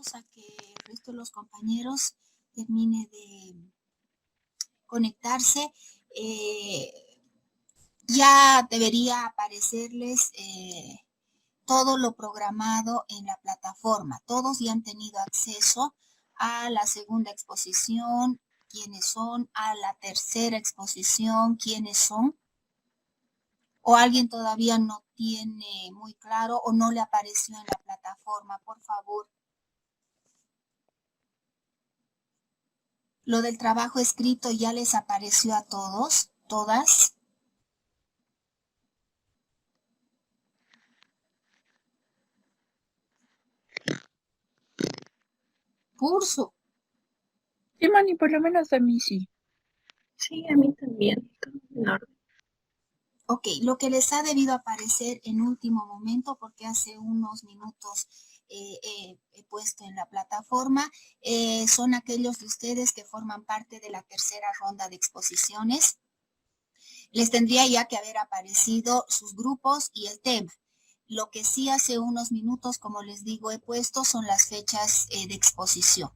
minutos a que el resto de los compañeros termine de conectarse. Ya debería aparecerles todo lo programado en la plataforma. Todos ya han tenido acceso a la segunda exposición, quiénes son, a la tercera exposición, quiénes son. O alguien todavía no tiene muy claro o no le apareció en la plataforma, por favor. Lo del trabajo escrito ya les apareció a todos, todas. Curso. Sí, Mani, por lo menos a mí sí. Sí, a mí también. Todo en orden. Ok, lo que les ha debido aparecer en último momento, porque hace unos minutos he puesto en la plataforma, son aquellos de ustedes que forman parte de la tercera ronda de exposiciones. Les tendría ya que haber aparecido sus grupos y el tema. Lo que sí hace unos minutos, como les digo, he puesto son las fechas de exposición,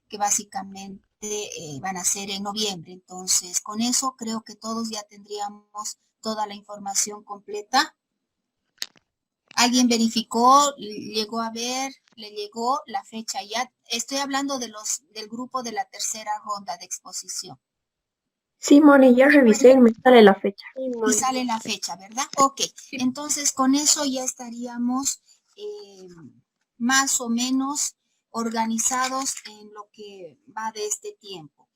que básicamente van a ser en noviembre. Entonces, con eso creo que todos ya tendríamos toda la información completa. ¿Alguien verificó? ¿Llegó a ver? ¿Le llegó la fecha ya? Estoy hablando del grupo de la tercera ronda de exposición. Sí, Moni, ya revisé y me sale la fecha. Y sale la fecha, ¿verdad? Ok, entonces con eso ya estaríamos más o menos organizados en lo que va de este tiempo.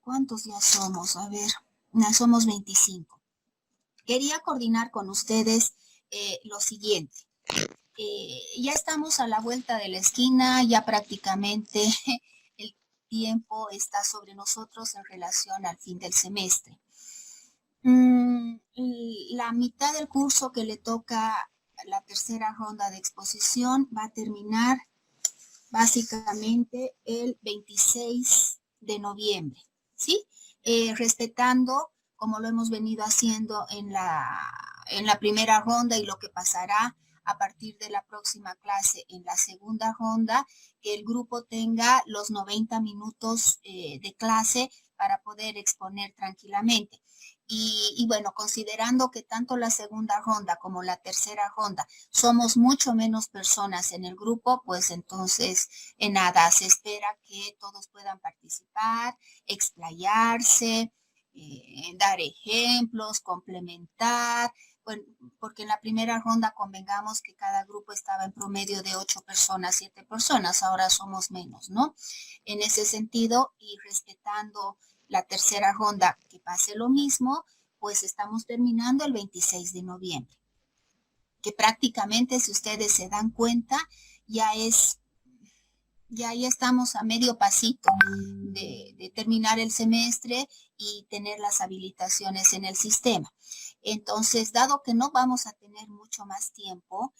¿Cuántos ya somos? A ver, ya somos 25. Quería coordinar con ustedes lo siguiente. Ya estamos a la vuelta de la esquina, ya prácticamente el tiempo está sobre nosotros en relación al fin del semestre. La mitad del curso que le toca la tercera ronda de exposición va a terminar básicamente el 26 de noviembre, ¿sí? Respetando, como lo hemos venido haciendo en la primera ronda y lo que pasará a partir de la próxima clase en la segunda ronda, que el grupo tenga los 90 minutos de clase para poder exponer tranquilamente. Y bueno, considerando que tanto la segunda ronda como la tercera ronda somos mucho menos personas en el grupo, pues entonces en nada, se espera que todos puedan participar, explayarse, dar ejemplos, complementar, bueno, porque en la primera ronda convengamos que cada grupo estaba en promedio de 8 personas, 7 personas, ahora somos menos, ¿no? En ese sentido, y respetando la tercera ronda que pase lo mismo, pues estamos terminando el 26 de noviembre, que prácticamente, si ustedes se dan cuenta, ya estamos a medio pasito de terminar el semestre y tener las habilitaciones en el sistema. Entonces, dado que no vamos a tener mucho más tiempo,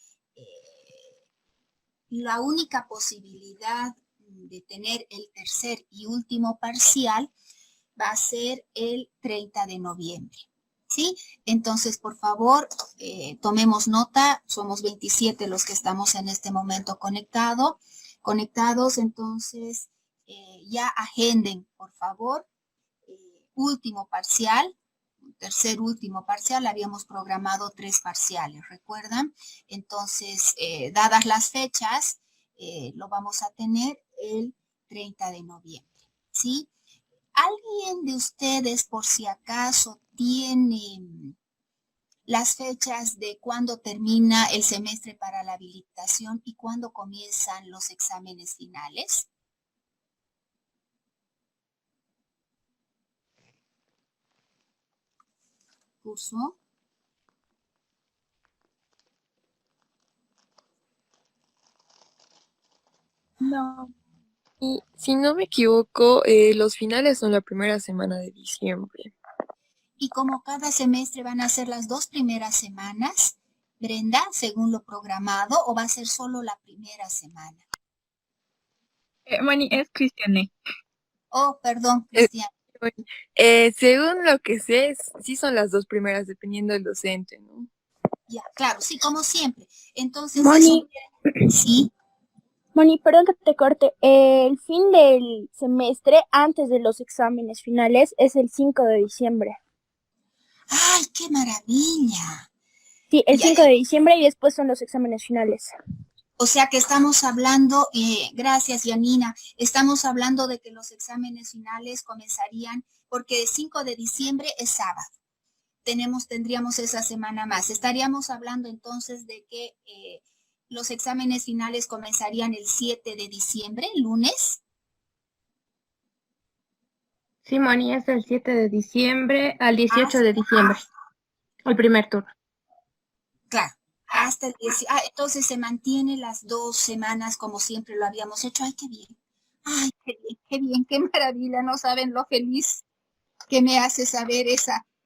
la única posibilidad de tener el tercer y último parcial va a ser el 30 de noviembre. ¿Sí? Entonces, por favor, tomemos nota. Somos 27 los que estamos en este momento conectados. Entonces, ya agenden, por favor, último parcial, tercer último parcial. Habíamos programado 3 parciales, ¿recuerdan? Entonces, dadas las fechas, lo vamos a tener el 30 de noviembre, ¿sí? ¿Alguien de ustedes, por si acaso, tiene las fechas de cuándo termina el semestre para la habilitación y cuándo comienzan los exámenes finales? ¿Curso? No. Y si no me equivoco, los finales son la primera semana de diciembre. Y como cada semestre van a ser las 2 primeras semanas, Brenda, según lo programado, o va a ser solo la primera semana? Mani, es Cristiane. Oh, perdón, Cristian. Según lo que sé, sí son las 2 primeras, dependiendo del docente, ¿no? Ya, claro, sí, como siempre. Entonces, Moni, eso, sí. Moni, perdón que te corte. El fin del semestre, antes de los exámenes finales, es el 5 de diciembre. ¡Ay, qué maravilla! Sí, el Ya, 5 de diciembre y después son los exámenes finales. o sea que estamos hablando, gracias Yanina, estamos hablando de que los exámenes finales comenzarían porque el 5 de diciembre es sábado. Tendríamos esa semana más. Estaríamos hablando entonces de que los exámenes finales comenzarían el 7 de diciembre, lunes. Sí, Moni, es del 7 de diciembre al 18 de diciembre, el primer turno. Claro, hasta el 10. Entonces se mantiene las 2 semanas como siempre lo habíamos hecho. ¡Ay, qué bien! ¡Ay, qué bien, qué maravilla! No saben lo feliz que me hace saber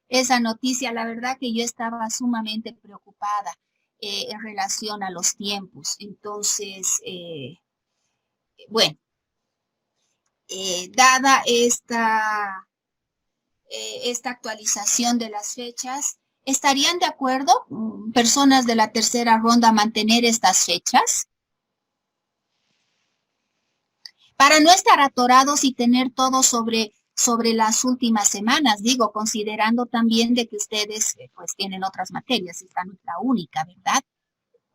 esa noticia. La verdad que yo estaba sumamente preocupada en relación a los tiempos. Entonces, bueno, dada esta actualización de las fechas, ¿estarían de acuerdo personas de la tercera ronda a mantener estas fechas? Para no estar atorados y tener todo sobre las últimas semanas, digo, considerando también de que ustedes pues tienen otras materias, esta no es la única, ¿verdad?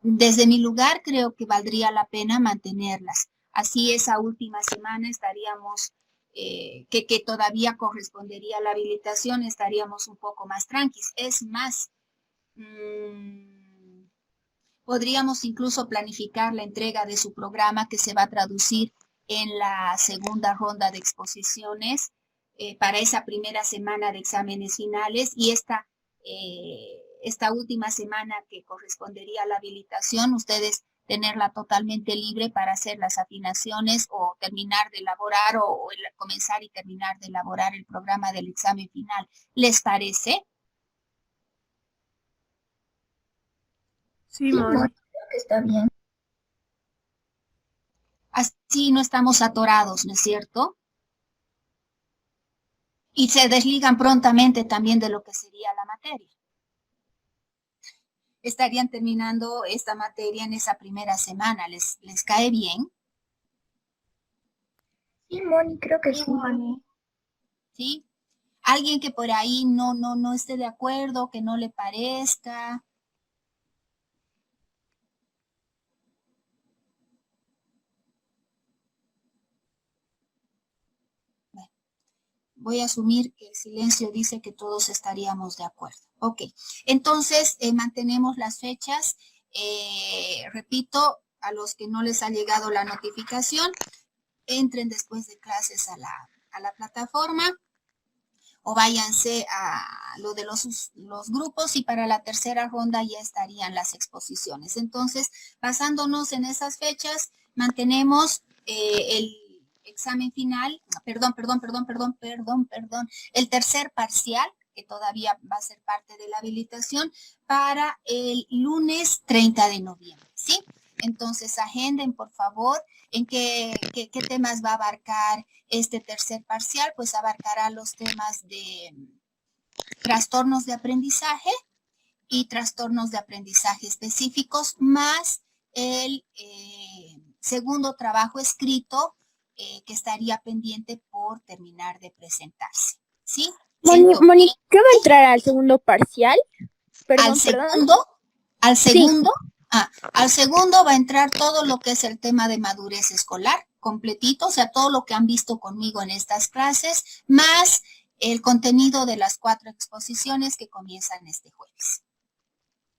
Desde mi lugar creo que valdría la pena mantenerlas. Así esa última semana estaríamos, que todavía correspondería a la habilitación, estaríamos un poco más tranquilos. Es más, podríamos incluso planificar la entrega de su programa que se va a traducir en la segunda ronda de exposiciones para esa primera semana de exámenes finales y esta última semana que correspondería a la habilitación, ustedes tenerla totalmente libre para hacer las afinaciones o terminar de elaborar o comenzar y terminar de elaborar el programa del examen final. ¿Les parece? Sí, Moni. Creo que está bien. Así no estamos atorados, ¿no es cierto? Y se desligan prontamente también de lo que sería la materia. Estarían terminando esta materia en esa primera semana. ¿Les cae bien? Sí, Moni, creo que sí. Moni. ¿Sí? Alguien que por ahí no esté de acuerdo, que no le parezca. Bueno, voy a asumir que el silencio dice que todos estaríamos de acuerdo. Ok, entonces mantenemos las fechas. Repito, a los que no les ha llegado la notificación, entren después de clases a la plataforma o váyanse a lo de los grupos y para la tercera ronda ya estarían las exposiciones. Entonces, basándonos en esas fechas, mantenemos el examen final, el tercer parcial, que todavía va a ser parte de la habilitación, para el lunes 30 de noviembre, ¿sí? Entonces, agenden, por favor, en qué temas va a abarcar este tercer parcial, pues abarcará los temas de trastornos de aprendizaje y trastornos de aprendizaje específicos, más el segundo trabajo escrito que estaría pendiente por terminar de presentarse, ¿sí? Moni, ¿qué va a entrar al segundo parcial? Al segundo va a entrar todo lo que es el tema de madurez escolar, completito, o sea, todo lo que han visto conmigo en estas clases, más el contenido de las 4 exposiciones que comienzan este jueves.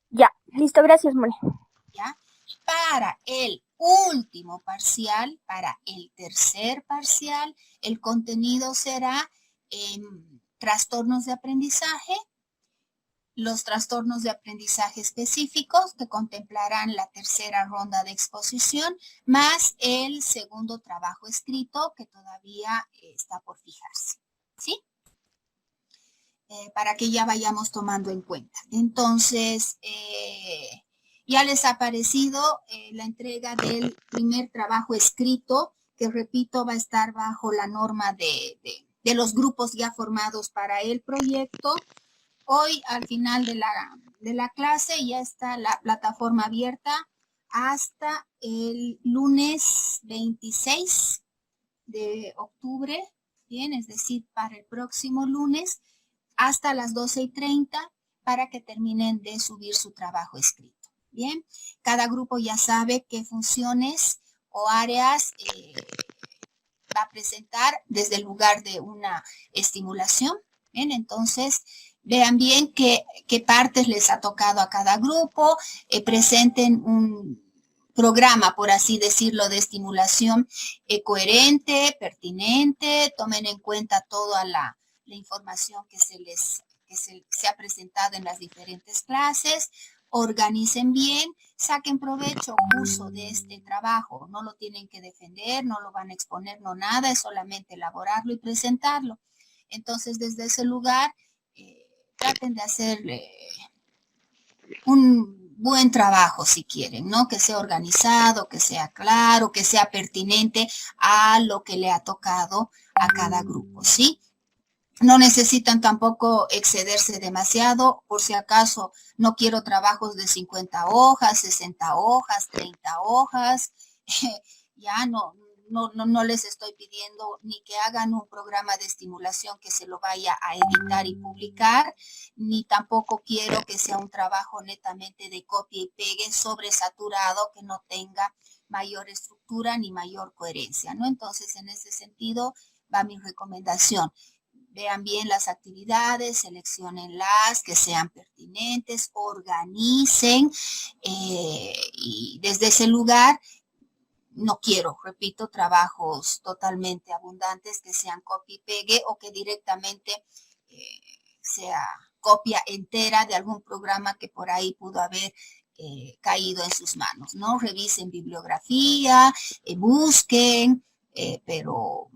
Ya, listo, gracias, Moni. ¿Ya? Para el último parcial, para el tercer parcial, el contenido será trastornos de aprendizaje, los trastornos de aprendizaje específicos que contemplarán la tercera ronda de exposición, más el segundo trabajo escrito que todavía está por fijarse, ¿sí? Para que ya vayamos tomando en cuenta. Entonces, ya les ha aparecido la entrega del primer trabajo escrito, que repito, va a estar bajo la norma de los grupos ya formados para el proyecto. Hoy, al final de la clase, ya está la plataforma abierta hasta el lunes 26 de octubre, bien, es decir, para el próximo lunes, hasta las 12:30 para que terminen de subir su trabajo escrito. Bien, cada grupo ya sabe qué funciones o áreas va a presentar desde el lugar de una estimulación. Bien, entonces vean bien qué partes les ha tocado a cada grupo, presenten un programa, por así decirlo, de estimulación coherente, pertinente, tomen en cuenta toda la información que se ha presentado en las diferentes clases, organicen bien, saquen provecho o uso de este trabajo, no lo tienen que defender, no lo van a exponer, no nada, es solamente elaborarlo y presentarlo. Entonces, desde ese lugar, traten de hacer un buen trabajo si quieren, ¿no? Que sea organizado, que sea claro, que sea pertinente a lo que le ha tocado a cada grupo, ¿sí? No necesitan tampoco excederse demasiado, por si acaso no quiero trabajos de 50 hojas, 60 hojas, 30 hojas, ya no les estoy pidiendo ni que hagan un programa de estimulación que se lo vaya a editar y publicar, ni tampoco quiero que sea un trabajo netamente de copia y pegue sobresaturado que no tenga mayor estructura ni mayor coherencia, ¿no? Entonces, en ese sentido va mi recomendación. Vean bien las actividades, seleccionenlas, que sean pertinentes, organicen y desde ese lugar no quiero, repito, trabajos totalmente abundantes que sean copia y pegue o que directamente sea copia entera de algún programa que por ahí pudo haber caído en sus manos, ¿no? Revisen bibliografía, busquen, pero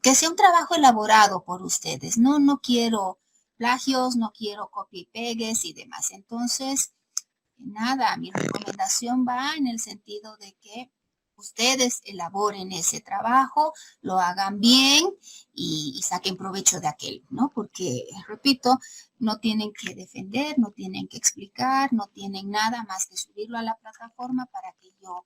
que sea un trabajo elaborado por ustedes, ¿no? No quiero plagios, no quiero copia y pegues y demás. Entonces, nada, mi recomendación va en el sentido de que ustedes elaboren ese trabajo, lo hagan bien y saquen provecho de aquel, ¿no? Porque, repito, no tienen que defender, no tienen que explicar, no tienen nada más que subirlo a la plataforma para que yo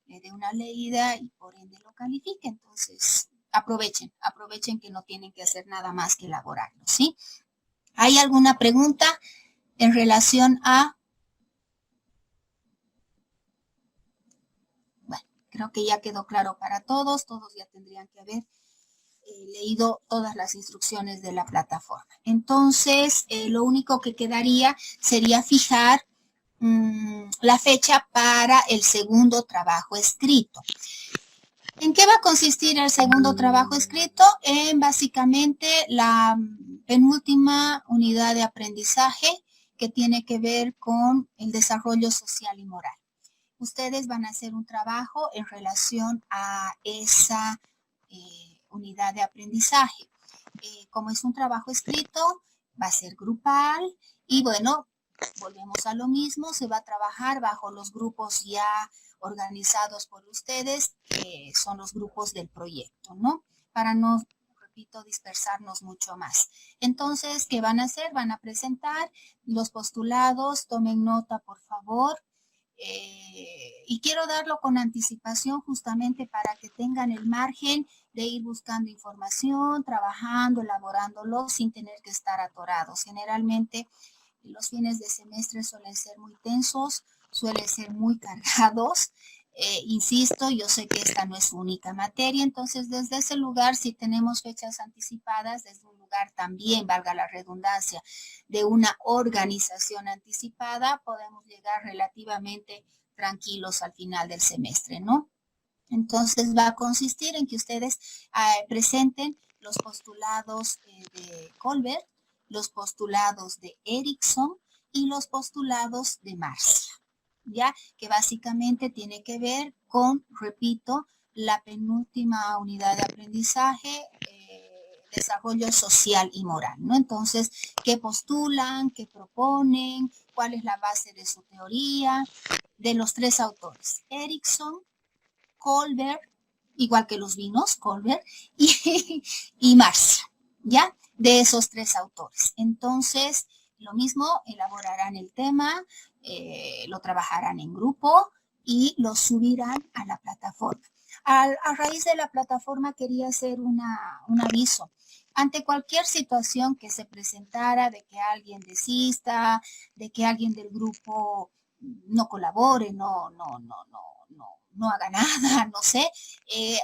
le dé una leída y por ende lo califique. Entonces, aprovechen que no tienen que hacer nada más que elaborarlo, ¿sí? ¿Hay alguna pregunta en relación a? Bueno, creo que ya quedó claro para todos ya tendrían que haber leído todas las instrucciones de la plataforma. Entonces, lo único que quedaría sería fijar la fecha para el segundo trabajo escrito. ¿En qué va a consistir el segundo trabajo escrito? En básicamente la penúltima unidad de aprendizaje que tiene que ver con el desarrollo social y moral. Ustedes van a hacer un trabajo en relación a esa unidad de aprendizaje. Como es un trabajo escrito, va a ser grupal y bueno, volvemos a lo mismo, se va a trabajar bajo los grupos ya organizados por ustedes, que son los grupos del proyecto, ¿no? Para no, repito, dispersarnos mucho más. Entonces, ¿qué van a hacer? Van a presentar los postulados, tomen nota, por favor. Y quiero darlo con anticipación justamente para que tengan el margen de ir buscando información, trabajando, elaborándolo sin tener que estar atorados. Generalmente los fines de semestre suelen ser muy tensos, suelen ser muy cargados. Insisto, yo sé que esta no es su única materia, entonces desde ese lugar, si tenemos fechas anticipadas, desde un lugar también, valga la redundancia, de una organización anticipada, podemos llegar relativamente tranquilos al final del semestre, ¿no? Entonces va a consistir en que ustedes presenten los postulados de Colbert, los postulados de Erickson y los postulados de Marcia, ¿ya? Que básicamente tiene que ver con, repito, la penúltima unidad de aprendizaje, desarrollo social y moral, ¿no? Entonces, ¿qué postulan? ¿Qué proponen? ¿Cuál es la base de su teoría? De los tres autores, Erickson, Colbert, igual que los vinos, Colbert, y Marcia, ¿ya? De esos tres autores. Entonces, lo mismo, elaborarán el tema, lo trabajarán en grupo, y los subirán a la plataforma. A raíz de la plataforma quería hacer un aviso. Ante cualquier situación que se presentara de que alguien desista, de que alguien del grupo no colabore, no haga nada, no sé,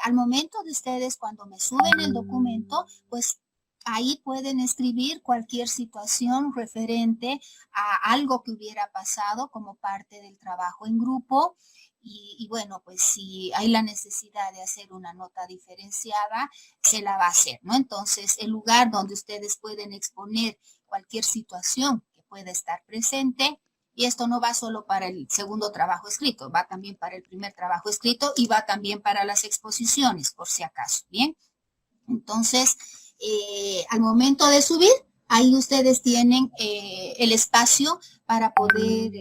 al momento de ustedes cuando me suben el documento, pues ahí pueden escribir cualquier situación referente a algo que hubiera pasado como parte del trabajo en grupo. Y bueno, pues si hay la necesidad de hacer una nota diferenciada, se la va a hacer, ¿no? Entonces, el lugar donde ustedes pueden exponer cualquier situación que pueda estar presente, y esto no va solo para el segundo trabajo escrito, va también para el primer trabajo escrito y va también para las exposiciones, por si acaso, ¿bien? Entonces, al momento de subir, ahí ustedes tienen el espacio para poder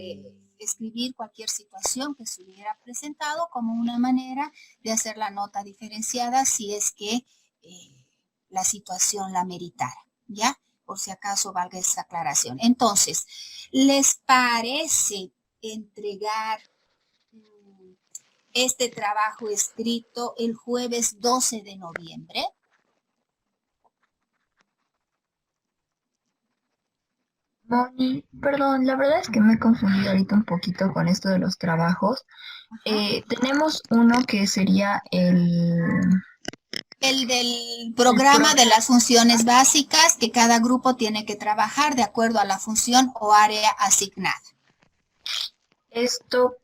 escribir cualquier situación que se hubiera presentado como una manera de hacer la nota diferenciada si es que la situación la meritara, ¿ya? Por si acaso valga esa aclaración. Entonces, ¿les parece entregar este trabajo escrito el jueves 12 de noviembre? Moni, perdón, la verdad es que me he confundido ahorita un poquito con esto de los trabajos. Tenemos uno que sería el del programa de las funciones básicas que cada grupo tiene que trabajar de acuerdo a la función o área asignada. Esto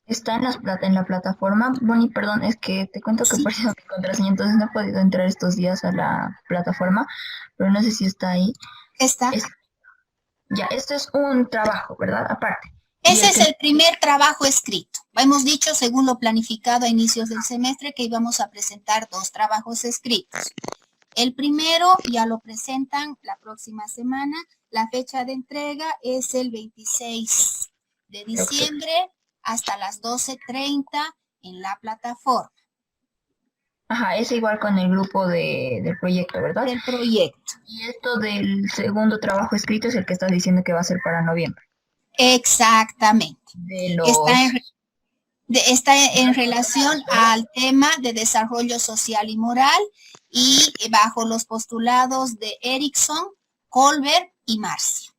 está en la plataforma. Moni, perdón, es que te cuento que he Sí. perdido mi contraseña, entonces no he podido entrar estos días a la plataforma, pero no sé si está ahí. Está. Ya, esto es un trabajo, ¿verdad? Aparte. Ese es el primer trabajo escrito. Hemos dicho, según lo planificado a inicios del semestre, que íbamos a presentar 2 trabajos escritos. El primero ya lo presentan la próxima semana. La fecha de entrega es el 26 de diciembre hasta las 12:30 en la plataforma. Ajá, es igual con el grupo del proyecto, ¿verdad? Del proyecto. Y esto del segundo trabajo escrito es el que estás diciendo que va a ser para noviembre. Exactamente. De los... Está en relación al tema de desarrollo social y moral y bajo los postulados de Erickson, Colbert y Marcia.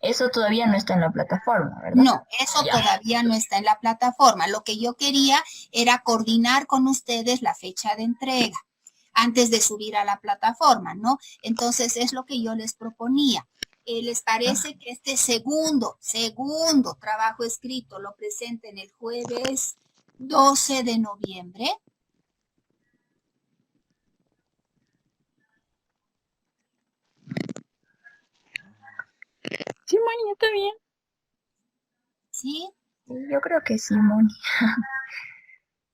Eso todavía no está en la plataforma, ¿verdad? No, eso todavía no está en la plataforma. Lo que yo quería era coordinar con ustedes la fecha de entrega antes de subir a la plataforma, ¿no? Entonces es lo que yo les proponía. ¿Les parece que este segundo trabajo escrito lo presenten el jueves 12 de noviembre? Sí, Moni, está bien. ¿Sí? Yo creo que sí, Moni.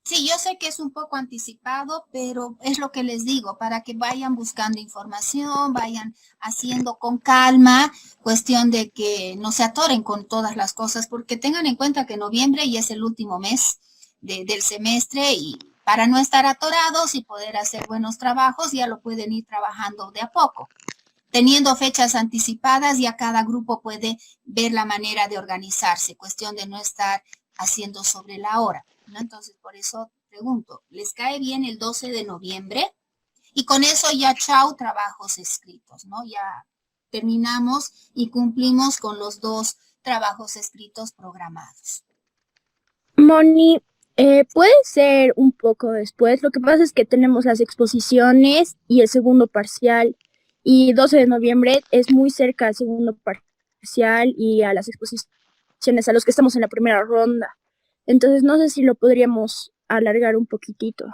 Sí, yo sé que es un poco anticipado, pero es lo que les digo, para que vayan buscando información, vayan haciendo con calma, cuestión de que no se atoren con todas las cosas, porque tengan en cuenta que noviembre ya es el último mes del semestre y para no estar atorados y poder hacer buenos trabajos, ya lo pueden ir trabajando de a poco. Teniendo fechas anticipadas, ya cada grupo puede ver la manera de organizarse, cuestión de no estar haciendo sobre la hora, ¿no? Entonces, por eso pregunto, ¿les cae bien el 12 de noviembre? Y con eso ya chao trabajos escritos, ¿no? Ya terminamos y cumplimos con los 2 trabajos escritos programados. Moni, puede ser un poco después. Lo que pasa es que tenemos las exposiciones y el segundo parcial. Y 12 de noviembre es muy cerca al segundo parcial y a las exposiciones a los que estamos en la primera ronda. Entonces no sé si lo podríamos alargar un poquitito.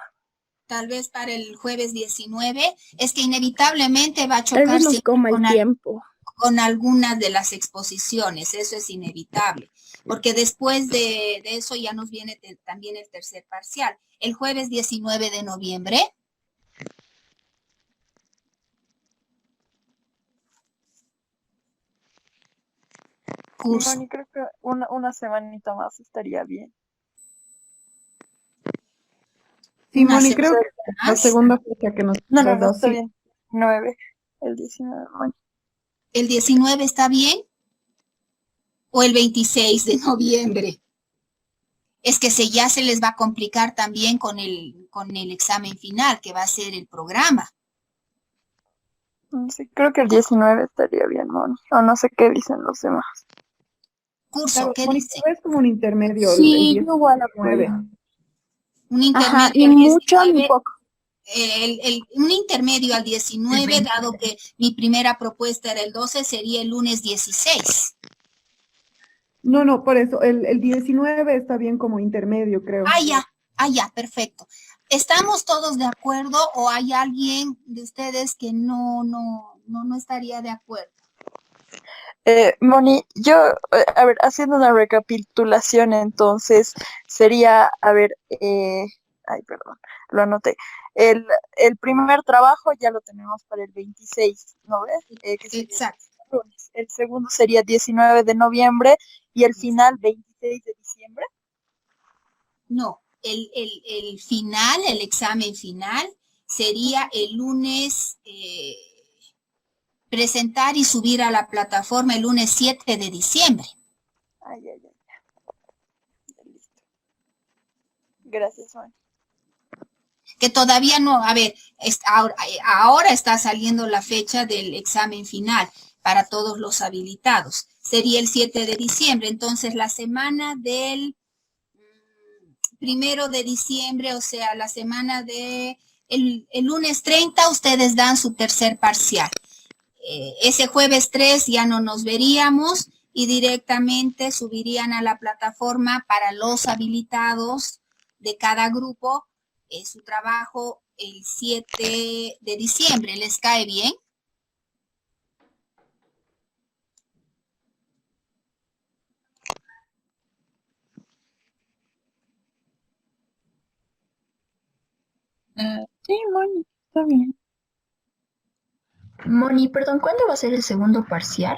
Tal vez para el jueves 19, es que inevitablemente va a Tal chocar vez nos coma el tiempo. con algunas de las exposiciones, eso es inevitable, porque después de eso ya nos viene también el tercer parcial. El jueves 19 de noviembre. Curso. Moni, creo que una semanita más estaría bien. Sí, Una Moni, creo semana que la más. segunda fecha que nos No, quedó, está sí. bien. 9, el 19, Moni. ¿El 19 está bien? ¿O el 26 de noviembre? Es que ya se les va a complicar también con el examen final, que va a ser el programa. Sí, creo que el 19 estaría bien, Moni. O no sé qué dicen los demás. Curso, Claro, ¿qué Mónica, dice? es como un intermedio, el Sí, yo igual 19. apoyo. Un Ajá, intermedio ni al mucho ni 19, poco. un intermedio al 19, dado que mi primera propuesta era el 12, sería el lunes 16. No, por eso, el 19 está bien como intermedio, creo. Ya, perfecto. ¿Estamos todos de acuerdo o hay alguien de ustedes que no estaría de acuerdo? Moni, yo, a ver, haciendo una recapitulación, entonces sería, a ver, ay, perdón, lo anoté. El primer trabajo ya lo tenemos para el 26, ¿no ves? Que sería Exacto. el lunes. El segundo sería 19 de noviembre y el final 26 de diciembre. No, el final, el examen final, sería el lunes, presentar y subir a la plataforma el lunes 7 de diciembre. Ay, ay, ay. Ya, listo. Gracias, Moni. Que todavía no, a ver, ahora está saliendo la fecha del examen final para todos los habilitados. Sería el 7 de diciembre, entonces la semana del 1 de diciembre, o sea, la semana de el lunes 30, ustedes dan su tercer parcial. Ese jueves 3 ya no nos veríamos y directamente subirían a la plataforma para los habilitados de cada grupo su trabajo el 7 de diciembre. ¿Les cae bien? Sí, Moni, está bien. Moni, perdón, ¿cuándo va a ser el segundo parcial?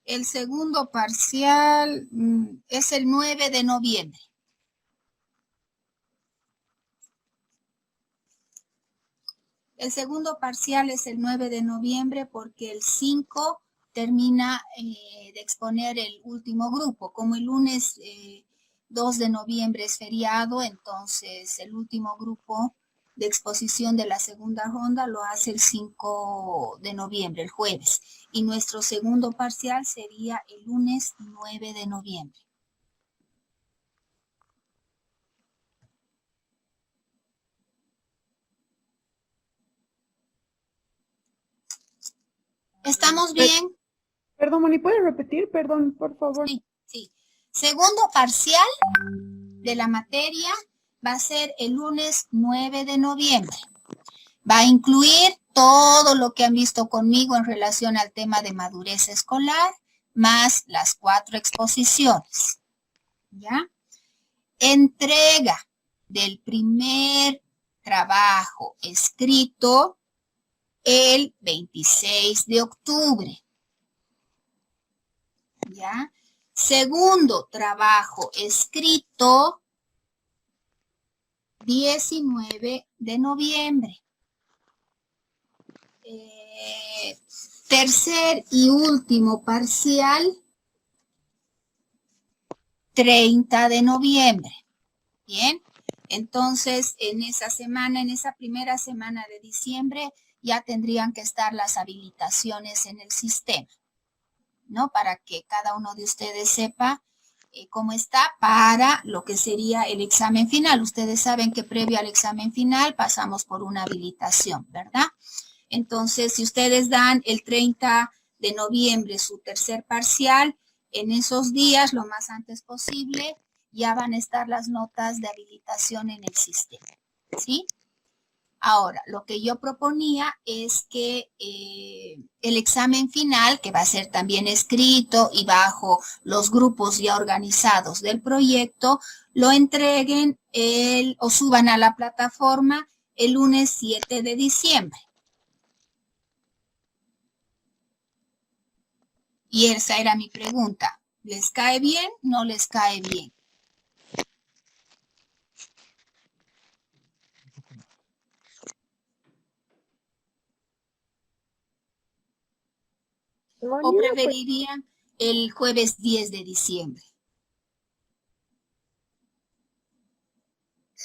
El segundo parcial es el 9 de noviembre. El segundo parcial es el 9 de noviembre porque el 5 termina de exponer el último grupo. Como el lunes 2 de noviembre es feriado, entonces el último grupo de exposición de la segunda ronda lo hace el 5 de noviembre, el jueves. Y nuestro segundo parcial sería el lunes 9 de noviembre. ¿Estamos bien? Perdón, Moni, ¿puedes repetir? Perdón, por favor. Sí. Segundo parcial de la materia va a ser el lunes 9 de noviembre. Va a incluir todo lo que han visto conmigo en relación al tema de madurez escolar, más las 4 exposiciones. ¿Ya? Entrega del primer trabajo escrito el 26 de octubre. ¿Ya? Segundo trabajo escrito 19 de noviembre. Tercer y último parcial 30 de noviembre. Bien, entonces en esa primera semana de diciembre ya tendrían que estar las habilitaciones en el sistema, ¿no? Para que cada uno de ustedes sepa cómo está para lo que sería el examen final. Ustedes saben que previo al examen final pasamos por una habilitación, ¿verdad? Entonces, si ustedes dan el 30 de noviembre su tercer parcial, en esos días, lo más antes posible, ya van a estar las notas de habilitación en el sistema, ¿sí? Ahora, lo que yo proponía es que el examen final, que va a ser también escrito y bajo los grupos ya organizados del proyecto, lo entreguen o suban a la plataforma el lunes 7 de diciembre. Y esa era mi pregunta. ¿Les cae bien? ¿No les cae bien? ¿O preferirían el jueves 10 de diciembre?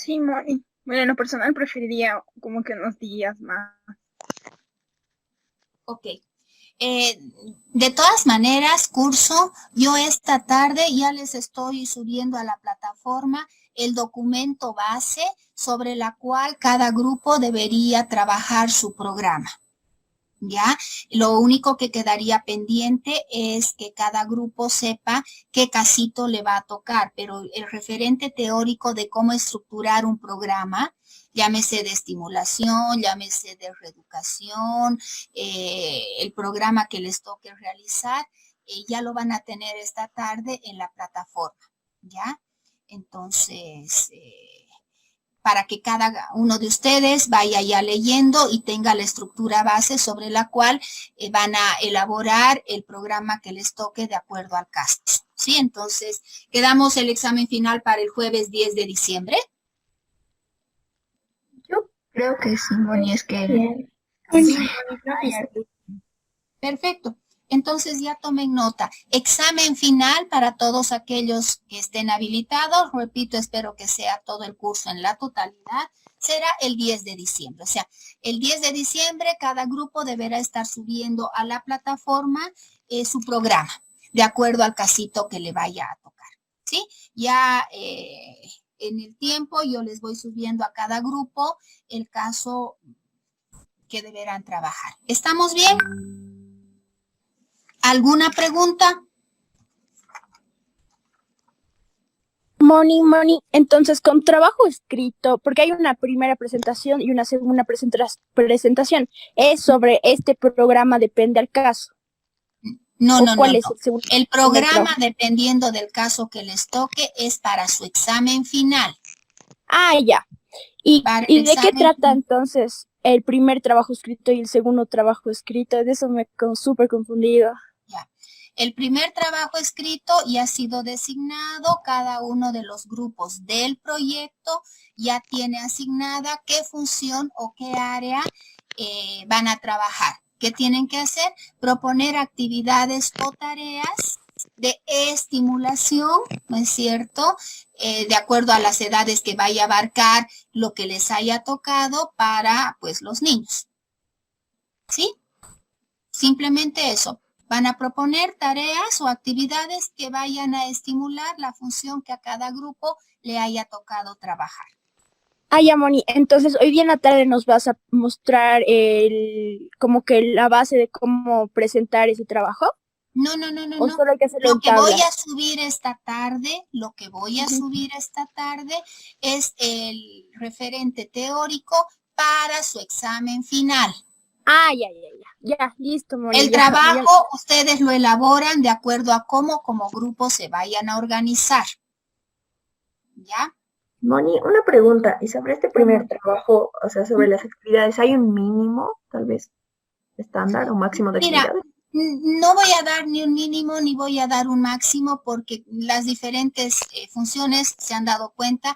Sí, Moni. Bueno, en lo personal preferiría como que unos días más. Ok. De todas maneras, curso, yo esta tarde ya les estoy subiendo a la plataforma el documento base sobre la cual cada grupo debería trabajar su programa. ¿Ya? Lo único que quedaría pendiente es que cada grupo sepa qué casito le va a tocar, pero el referente teórico de cómo estructurar un programa, llámese de estimulación, llámese de reeducación, el programa que les toque realizar, ya lo van a tener esta tarde en la plataforma, ¿ya? Entonces, para que cada uno de ustedes vaya ya leyendo y tenga la estructura base sobre la cual van a elaborar el programa que les toque de acuerdo al caso. ¿Sí? Entonces, quedamos el examen final para el jueves 10 de diciembre. Yo creo que sí, Moni, es que Bien. sí. Perfecto. Entonces ya tomen nota. Examen final para todos aquellos que estén habilitados. Repito, espero que sea todo el curso en la totalidad. Será el 10 de diciembre. O sea, el 10 de diciembre cada grupo deberá estar subiendo a la plataforma su programa, de acuerdo al casito que le vaya a tocar. ¿Sí? Ya en el tiempo yo les voy subiendo a cada grupo el caso que deberán trabajar. ¿Estamos bien? ¿Alguna pregunta? Moni, entonces con trabajo escrito, porque hay una primera presentación y una segunda presentación, ¿es sobre este programa depende al caso? No, ¿O no, no, cuál no. es el segundo? El primer programa, trabajo? dependiendo del caso que les toque, es para su examen final. Ah, ya. ¿Y, Para el y de qué examen trata entonces el primer trabajo escrito y el segundo trabajo escrito? De eso me he súper confundido. ya. El primer trabajo escrito ya ha sido designado, cada uno de los grupos del proyecto ya tiene asignada qué función o qué área van a trabajar. ¿Qué tienen que hacer? Proponer actividades o tareas de estimulación, ¿no es cierto? De acuerdo a las edades que vaya a abarcar lo que les haya tocado para, pues, los niños. ¿Sí? Simplemente eso. Van a proponer tareas o actividades que vayan a estimular la función que a cada grupo le haya tocado trabajar. Ah, ya, Moni. Entonces, hoy día en la tarde nos vas a mostrar como que la base de cómo presentar ese trabajo. No, no, no, no, ¿O no. solo hay que hacerlo Lo en que voy a tablas? subir esta tarde, es el referente teórico para su examen final. Ah, ya. Ya, listo, Moni. El trabajo ustedes lo elaboran de acuerdo a cómo como grupo se vayan a organizar. ¿Ya? Moni, una pregunta, y sobre este primer trabajo, o sea, sobre las actividades, ¿hay un mínimo, tal vez, estándar o máximo de Mira, actividades? no voy a dar ni un mínimo ni voy a dar un máximo porque las diferentes funciones, se han dado cuenta,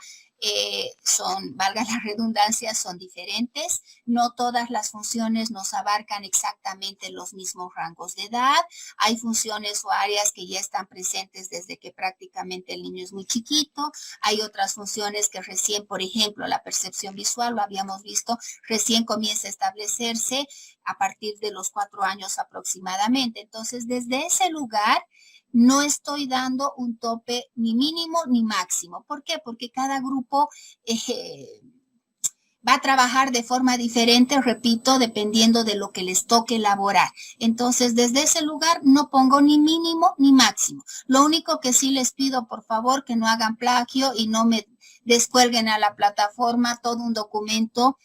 son, valga la redundancia, son diferentes. No todas las funciones nos abarcan exactamente los mismos rangos de edad. Hay funciones o áreas que ya están presentes desde que prácticamente el niño es muy chiquito. Hay otras funciones que recién, por ejemplo, la percepción visual, lo habíamos visto, recién comienza a establecerse a partir de los 4 años aproximadamente. Entonces, desde ese lugar, no estoy dando un tope ni mínimo ni máximo. ¿Por qué? Porque cada grupo va a trabajar de forma diferente, repito, dependiendo de lo que les toque elaborar. Entonces, desde ese lugar no pongo ni mínimo ni máximo. Lo único que sí les pido, por favor, que no hagan plagio y no me descuelguen a la plataforma todo un documento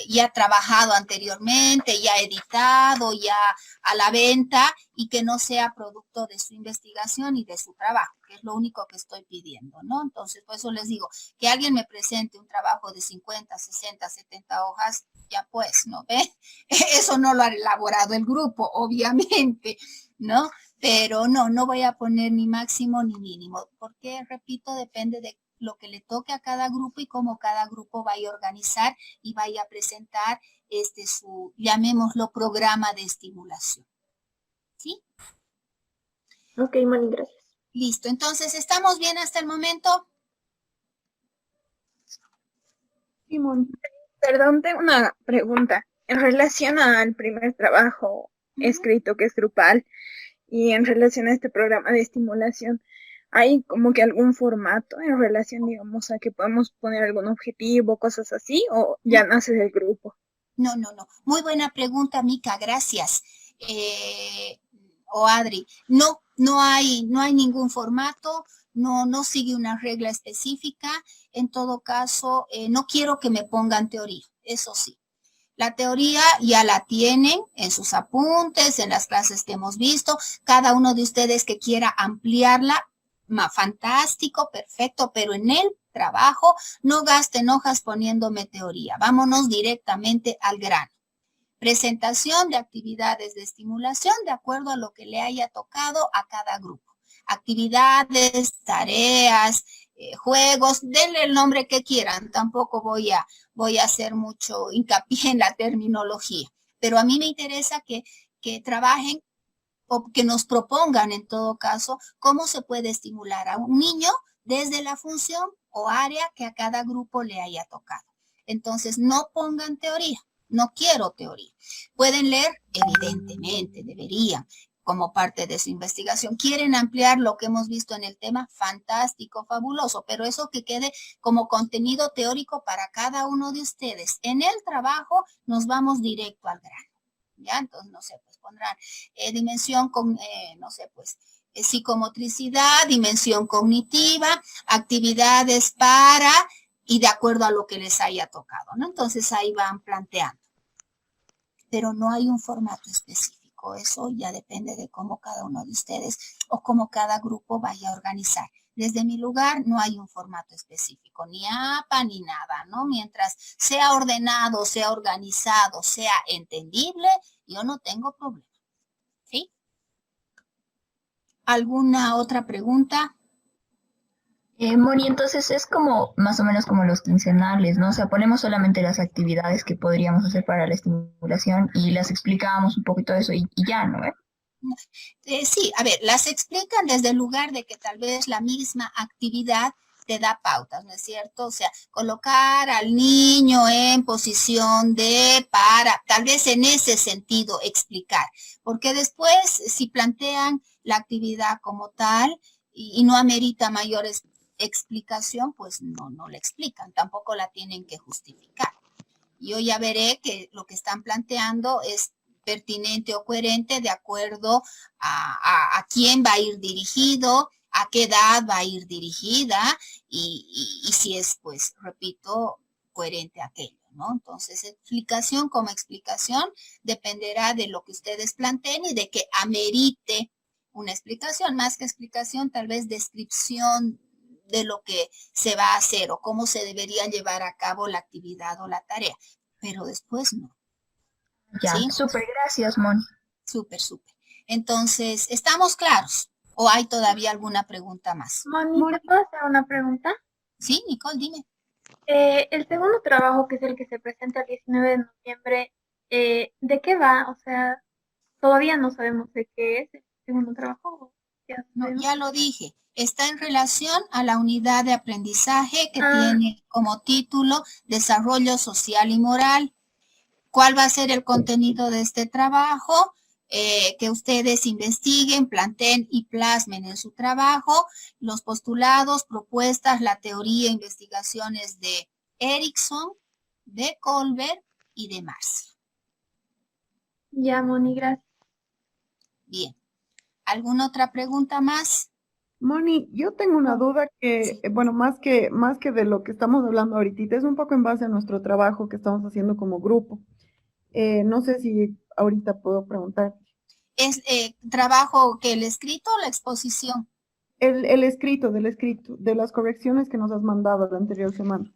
ya trabajado anteriormente, ya editado, ya a la venta y que no sea producto de su investigación y de su trabajo, que es lo único que estoy pidiendo, ¿no? Entonces, por eso les digo, que alguien me presente un trabajo de 50, 60, 70 hojas, ya pues, ¿no ve? Eso no lo ha elaborado el grupo, obviamente, ¿no? Pero no voy a poner ni máximo ni mínimo, porque, repito, depende de lo que le toque a cada grupo y cómo cada grupo vaya a organizar y vaya a presentar su, llamémoslo, programa de estimulación. ¿Sí? Ok, Moni, gracias. Listo. Entonces, ¿estamos bien hasta el momento? Sí, Moni. Perdón, tengo una pregunta. En relación al primer trabajo escrito que es grupal y en relación a este programa de estimulación, ¿hay como que algún formato en relación, digamos, a que podemos poner algún objetivo, cosas así, o ya nace del grupo? No. Muy buena pregunta, Mica, gracias. O Adri. No hay ningún formato, no sigue una regla específica. En todo caso, no quiero que me pongan teoría, eso sí. La teoría ya la tienen en sus apuntes, en las clases que hemos visto. Cada uno de ustedes que quiera ampliarla, fantástico, perfecto, pero en el trabajo no gasten hojas poniéndome teoría. Vámonos directamente al grano. Presentación de actividades de estimulación de acuerdo a lo que le haya tocado a cada grupo. Actividades, tareas, juegos, denle el nombre que quieran. Tampoco voy a hacer mucho hincapié en la terminología. Pero a mí me interesa que trabajen o que nos propongan en todo caso cómo se puede estimular a un niño desde la función o área que a cada grupo le haya tocado. Entonces, no pongan teoría. No quiero teoría. Pueden leer, evidentemente, deberían, como parte de su investigación. ¿Quieren ampliar lo que hemos visto en el tema? Fantástico, fabuloso, pero eso que quede como contenido teórico para cada uno de ustedes. En el trabajo nos vamos directo al grano. ¿Ya? Entonces, no sé, pues pondrán dimensión con, no sé, pues psicomotricidad, dimensión cognitiva, actividades para y de acuerdo a lo que les haya tocado, ¿no? Entonces ahí van planteando. Pero no hay un formato específico, eso ya depende de cómo cada uno de ustedes o cómo cada grupo vaya a organizar. Desde mi lugar no hay un formato específico, ni APA ni nada, ¿no? Mientras sea ordenado, sea organizado, sea entendible, yo no tengo problema, ¿sí? ¿Alguna otra pregunta? Moni, entonces es como más o menos como los quincenales, ¿no? O sea, ponemos solamente las actividades que podríamos hacer para la estimulación y las explicábamos un poquito de eso y ya, ¿no? Sí, a ver, las explican desde el lugar de que tal vez la misma actividad te da pautas, ¿no es cierto? O sea, colocar al niño en posición de para, tal vez en ese sentido explicar, porque después si plantean la actividad como tal y no amerita mayores explicación, pues no la explican, tampoco la tienen que justificar. Yo ya veré que lo que están planteando es pertinente o coherente de acuerdo a quién va a ir dirigido, a qué edad va a ir dirigida y si es, pues, repito, coherente aquello, ¿no? Entonces, explicación como explicación dependerá de lo que ustedes planteen y de que amerite una explicación, más que explicación, tal vez descripción de lo que se va a hacer o cómo se debería llevar a cabo la actividad o la tarea, pero después no. Ya, ¿Sí? súper, gracias, Moni. Súper. Entonces, ¿estamos claros? ¿O hay todavía alguna pregunta más? Moni, ¿te puedo hacer una pregunta? Sí, Nicole, dime. El segundo trabajo, que es el que se presenta el 19 de noviembre, ¿de qué va? O sea, todavía no sabemos de qué es el segundo trabajo. No, ya lo dije. Está en relación a la unidad de aprendizaje que Ah. tiene como título Desarrollo Social y Moral. ¿Cuál va a ser el contenido de este trabajo? Que ustedes investiguen, planteen y plasmen en su trabajo los postulados, propuestas, la teoría, investigaciones de Erickson, de Colbert y de Marcia. Ya, Moni, gracias. Bien. ¿Alguna otra pregunta más? Moni, yo tengo una duda que, bueno, más que de lo que estamos hablando ahorita, es un poco en base a nuestro trabajo que estamos haciendo como grupo. No sé si ahorita puedo preguntar. ¿Es trabajo que el escrito o la exposición? El escrito, de las correcciones que nos has mandado la anterior semana.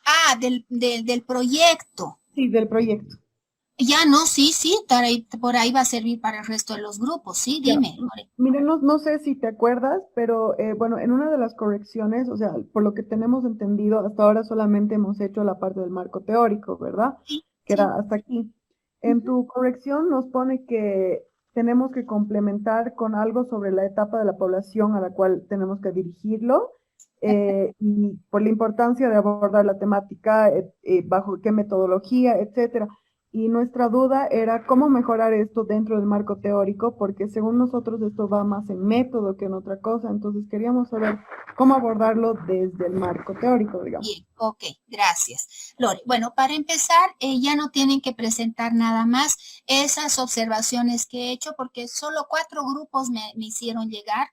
Ah, del proyecto. Sí, del proyecto. Ya no, sí, por ahí va a servir para el resto de los grupos, sí, Ya, dime. mira, no sé si te acuerdas, pero bueno, en una de las correcciones, o sea, por lo que tenemos entendido, hasta ahora solamente hemos hecho la parte del marco teórico, ¿verdad? Sí, Que era hasta aquí. En tu corrección nos pone que tenemos que complementar con algo sobre la etapa de la población a la cual tenemos que dirigirlo, y por la importancia de abordar la temática, bajo qué metodología, etcétera. Y nuestra duda era cómo mejorar esto dentro del marco teórico, porque según nosotros esto va más en método que en otra cosa, entonces queríamos saber cómo abordarlo desde el marco teórico, digamos. Bien, ok, gracias. Lore, bueno, para empezar, ya no tienen que presentar nada más esas observaciones que he hecho, porque solo 4 grupos me hicieron llegar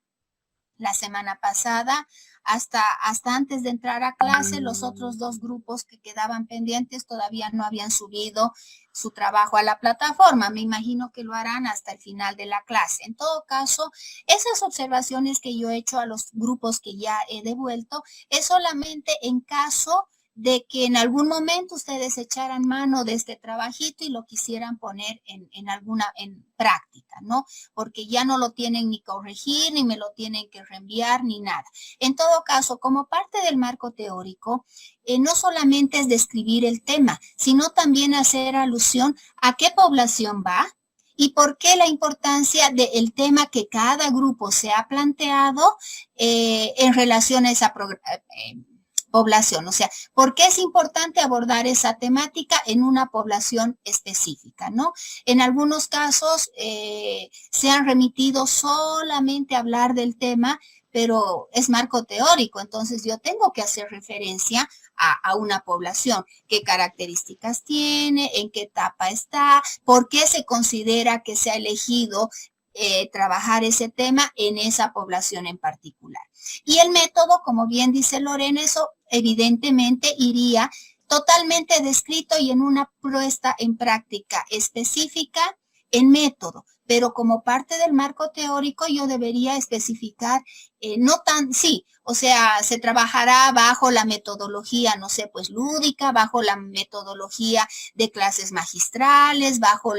la semana pasada. Hasta antes de entrar a clase, los otros 2 grupos que quedaban pendientes todavía no habían subido su trabajo a la plataforma. Me imagino que lo harán hasta el final de la clase. En todo caso, esas observaciones que yo he hecho a los grupos que ya he devuelto es solamente en caso de que en algún momento ustedes echaran mano de este trabajito y lo quisieran poner en práctica, ¿no? Porque ya no lo tienen ni corregir, ni me lo tienen que reenviar, ni nada. En todo caso, como parte del marco teórico, no solamente es describir el tema, sino también hacer alusión a qué población va y por qué la importancia del tema que cada grupo se ha planteado en relación a esa población, o sea, ¿por qué es importante abordar esa temática en una población específica, no? En algunos casos se han remitido solamente a hablar del tema, pero es marco teórico, entonces yo tengo que hacer referencia a una población, qué características tiene, en qué etapa está, por qué se considera que se ha elegido trabajar ese tema en esa población en particular. Y el método, como bien dice Lorena, eso evidentemente iría totalmente descrito y en una puesta en práctica específica en método, pero como parte del marco teórico yo debería especificar, o sea, se trabajará bajo la metodología, no sé, pues lúdica, bajo la metodología de clases magistrales, bajo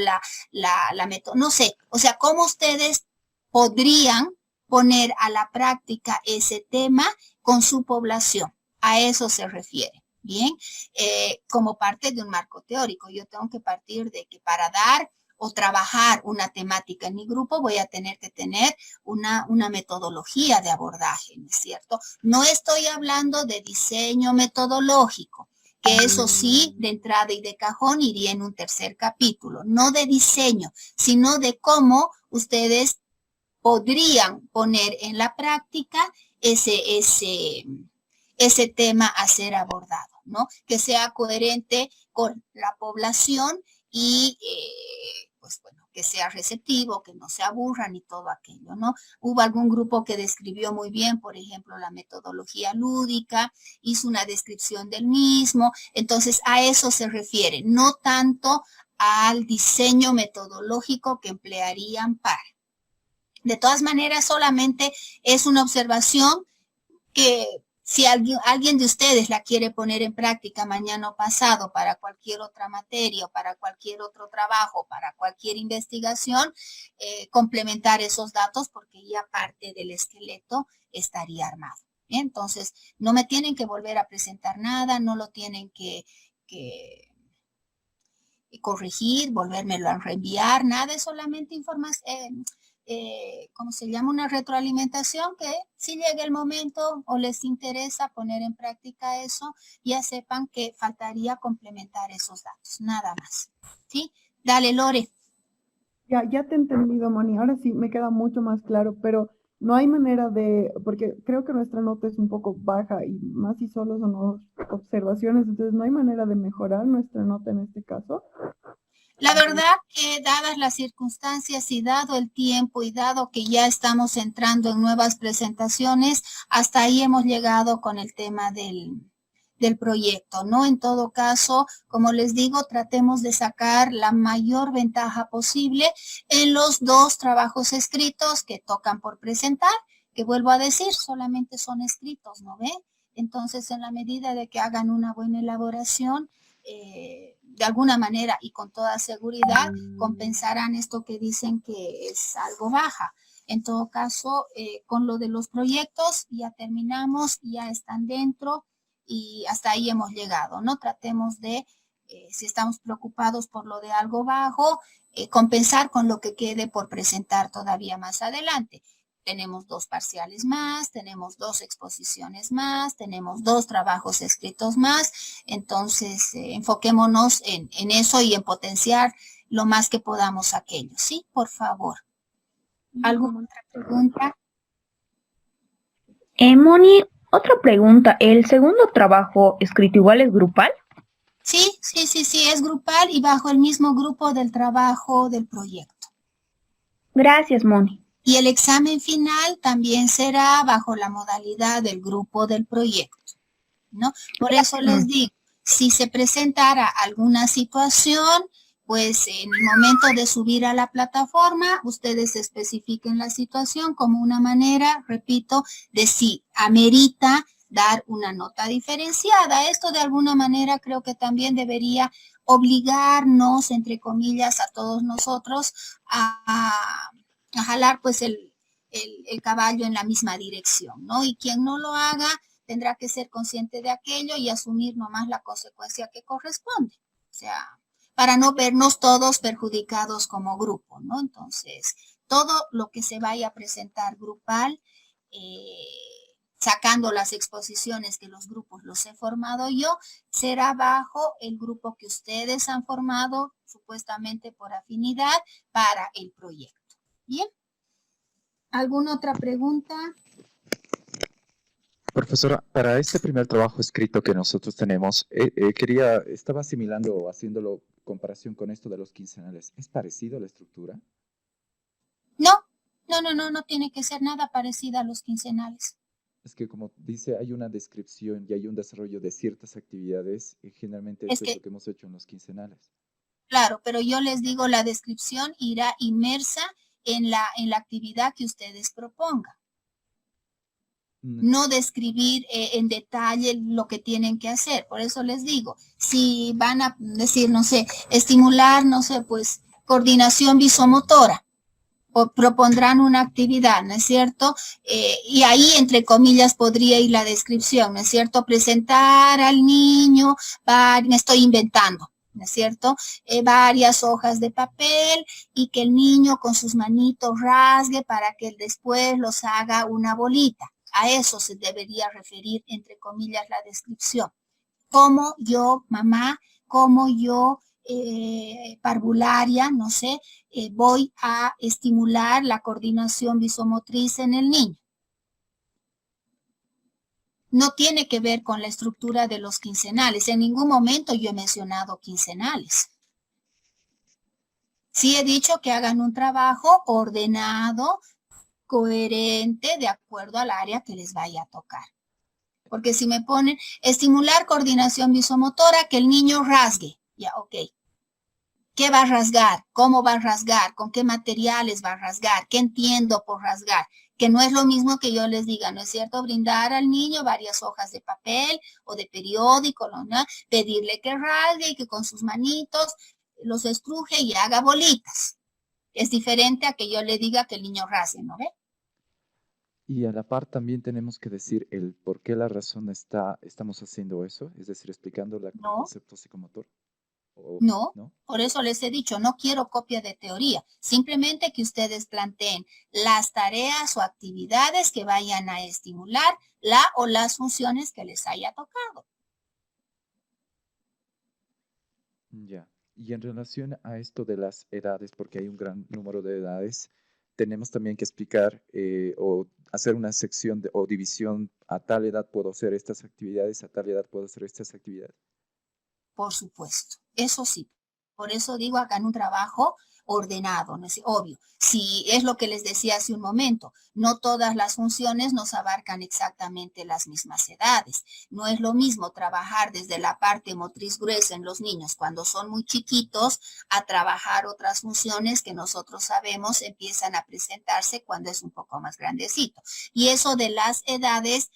no sé, o sea, cómo ustedes podrían poner a la práctica ese tema con su población. A eso se refiere. Bien, como parte de un marco teórico, yo tengo que partir de que para dar o trabajar una temática en mi grupo, voy a tener que tener una metodología de abordaje, ¿no es cierto? No estoy hablando de diseño metodológico, que eso sí, de entrada y de cajón iría en un tercer capítulo, no de diseño, sino de cómo ustedes podrían poner en la práctica ese tema a ser abordado, ¿no? Que sea coherente con la población y pues bueno, que sea receptivo, que no se aburran y todo aquello, ¿no? Hubo algún grupo que describió muy bien, por ejemplo, la metodología lúdica, hizo una descripción del mismo, entonces a eso se refiere, no tanto al diseño metodológico que emplearían para. De todas maneras, solamente es una observación que si alguien de ustedes la quiere poner en práctica mañana o pasado para cualquier otra materia, o para cualquier otro trabajo, para cualquier investigación, complementar esos datos porque ya parte del esqueleto estaría armado. Bien, entonces, no me tienen que volver a presentar nada, no lo tienen que corregir, volvérmelo a reenviar, nada, es solamente información. ¿Cómo se llama? Una retroalimentación que si llega el momento o les interesa poner en práctica eso, ya sepan que faltaría complementar esos datos, nada más. ¿Sí? Dale, Lore. Ya te he entendido, Moni. Ahora sí me queda mucho más claro, pero no hay manera porque creo que nuestra nota es un poco baja y más si solo son observaciones, entonces no hay manera de mejorar nuestra nota en este caso. La verdad que dadas las circunstancias y dado el tiempo y dado que ya estamos entrando en nuevas presentaciones, hasta ahí hemos llegado con el tema del proyecto, ¿no? En todo caso, como les digo, tratemos de sacar la mayor ventaja posible en los 2 trabajos escritos que tocan por presentar, que vuelvo a decir, solamente son escritos, ¿no ve? Entonces, en la medida de que hagan una buena elaboración, de alguna manera y con toda seguridad compensarán esto que dicen que es algo baja. En todo caso, con lo de los proyectos ya terminamos, ya están dentro y hasta ahí hemos llegado, ¿no? Tratemos de, si estamos preocupados por lo de algo bajo, compensar con lo que quede por presentar todavía más adelante. tenemos 2 parciales más, tenemos 2 exposiciones más, tenemos 2 trabajos escritos más. Entonces, enfoquémonos en eso y en potenciar lo más que podamos aquello. ¿Sí? Por favor. ¿Alguna otra pregunta? Moni, otra pregunta. ¿El segundo trabajo escrito igual es grupal? Sí, es grupal y bajo el mismo grupo del trabajo del proyecto. Gracias, Moni. Y el examen final también será bajo la modalidad del grupo del proyecto, ¿no? Por eso les digo, si se presentara alguna situación, pues en el momento de subir a la plataforma, ustedes especifiquen la situación como una manera, repito, de si amerita dar una nota diferenciada. Esto de alguna manera creo que también debería obligarnos, entre comillas, a todos nosotros a jalar pues el caballo en la misma dirección, ¿no? Y quien no lo haga tendrá que ser consciente de aquello y asumir nomás la consecuencia que corresponde. O sea, para no vernos todos perjudicados como grupo, ¿no? Entonces, todo lo que se vaya a presentar grupal, sacando las exposiciones que los grupos los he formado yo, será bajo el grupo que ustedes han formado, supuestamente por afinidad, para el proyecto. ¿Bien? ¿Alguna otra pregunta? Profesora, para este primer trabajo escrito que nosotros tenemos, estaba asimilando o haciéndolo comparación con esto de los quincenales. ¿Es parecido a la estructura? No tiene que ser nada parecida a los quincenales. Es que como dice, hay una descripción y hay un desarrollo de ciertas actividades y generalmente esto es lo que hemos hecho en los quincenales. Claro, pero yo les digo, la descripción irá inmersa en la actividad que ustedes propongan. No describir en detalle lo que tienen que hacer. Por eso les digo, si van a decir, no sé, estimular, no sé, pues coordinación visomotora, o propondrán una actividad, ¿no es cierto? Y ahí, entre comillas, podría ir la descripción, ¿no es cierto? Presentar al niño, me estoy inventando, ¿no es cierto? Varias hojas de papel y que el niño con sus manitos rasgue para que él después los haga una bolita. A eso se debería referir, entre comillas, la descripción. Como yo, mamá, como yo, parvularia, no sé, voy a estimular la coordinación visomotriz en el niño. No tiene que ver con la estructura de los quincenales. En ningún momento yo he mencionado quincenales. Sí he dicho que hagan un trabajo ordenado, coherente, de acuerdo al área que les vaya a tocar. Porque si me ponen estimular coordinación visomotora, que el niño rasgue, ya, ok. ¿Qué va a rasgar? ¿Cómo va a rasgar? ¿Con qué materiales va a rasgar? ¿Qué entiendo por rasgar? Que no es lo mismo que yo les diga, ¿no es cierto? Brindar al niño varias hojas de papel o de periódico, ¿no? Pedirle que rasgue y que con sus manitos los estruje y haga bolitas. Es diferente a que yo le diga que el niño rasgue, ¿no ve? Y a la par también tenemos que decir el por qué la razón estamos haciendo eso, es decir, explicando el concepto psicomotor. No, por eso les he dicho, no quiero copia de teoría, simplemente que ustedes planteen las tareas o actividades que vayan a estimular la o las funciones que les haya tocado. Ya, y en relación a esto de las edades, porque hay un gran número de edades, tenemos también que explicar o hacer una sección o división, a tal edad puedo hacer estas actividades, a tal edad puedo hacer estas actividades. Por supuesto, eso sí. Por eso digo, hagan un trabajo ordenado, ¿no es obvio? Si es lo que les decía hace un momento, no todas las funciones nos abarcan exactamente las mismas edades. No es lo mismo trabajar desde la parte motriz gruesa en los niños cuando son muy chiquitos a trabajar otras funciones que nosotros sabemos empiezan a presentarse cuando es un poco más grandecito. Y eso de las edades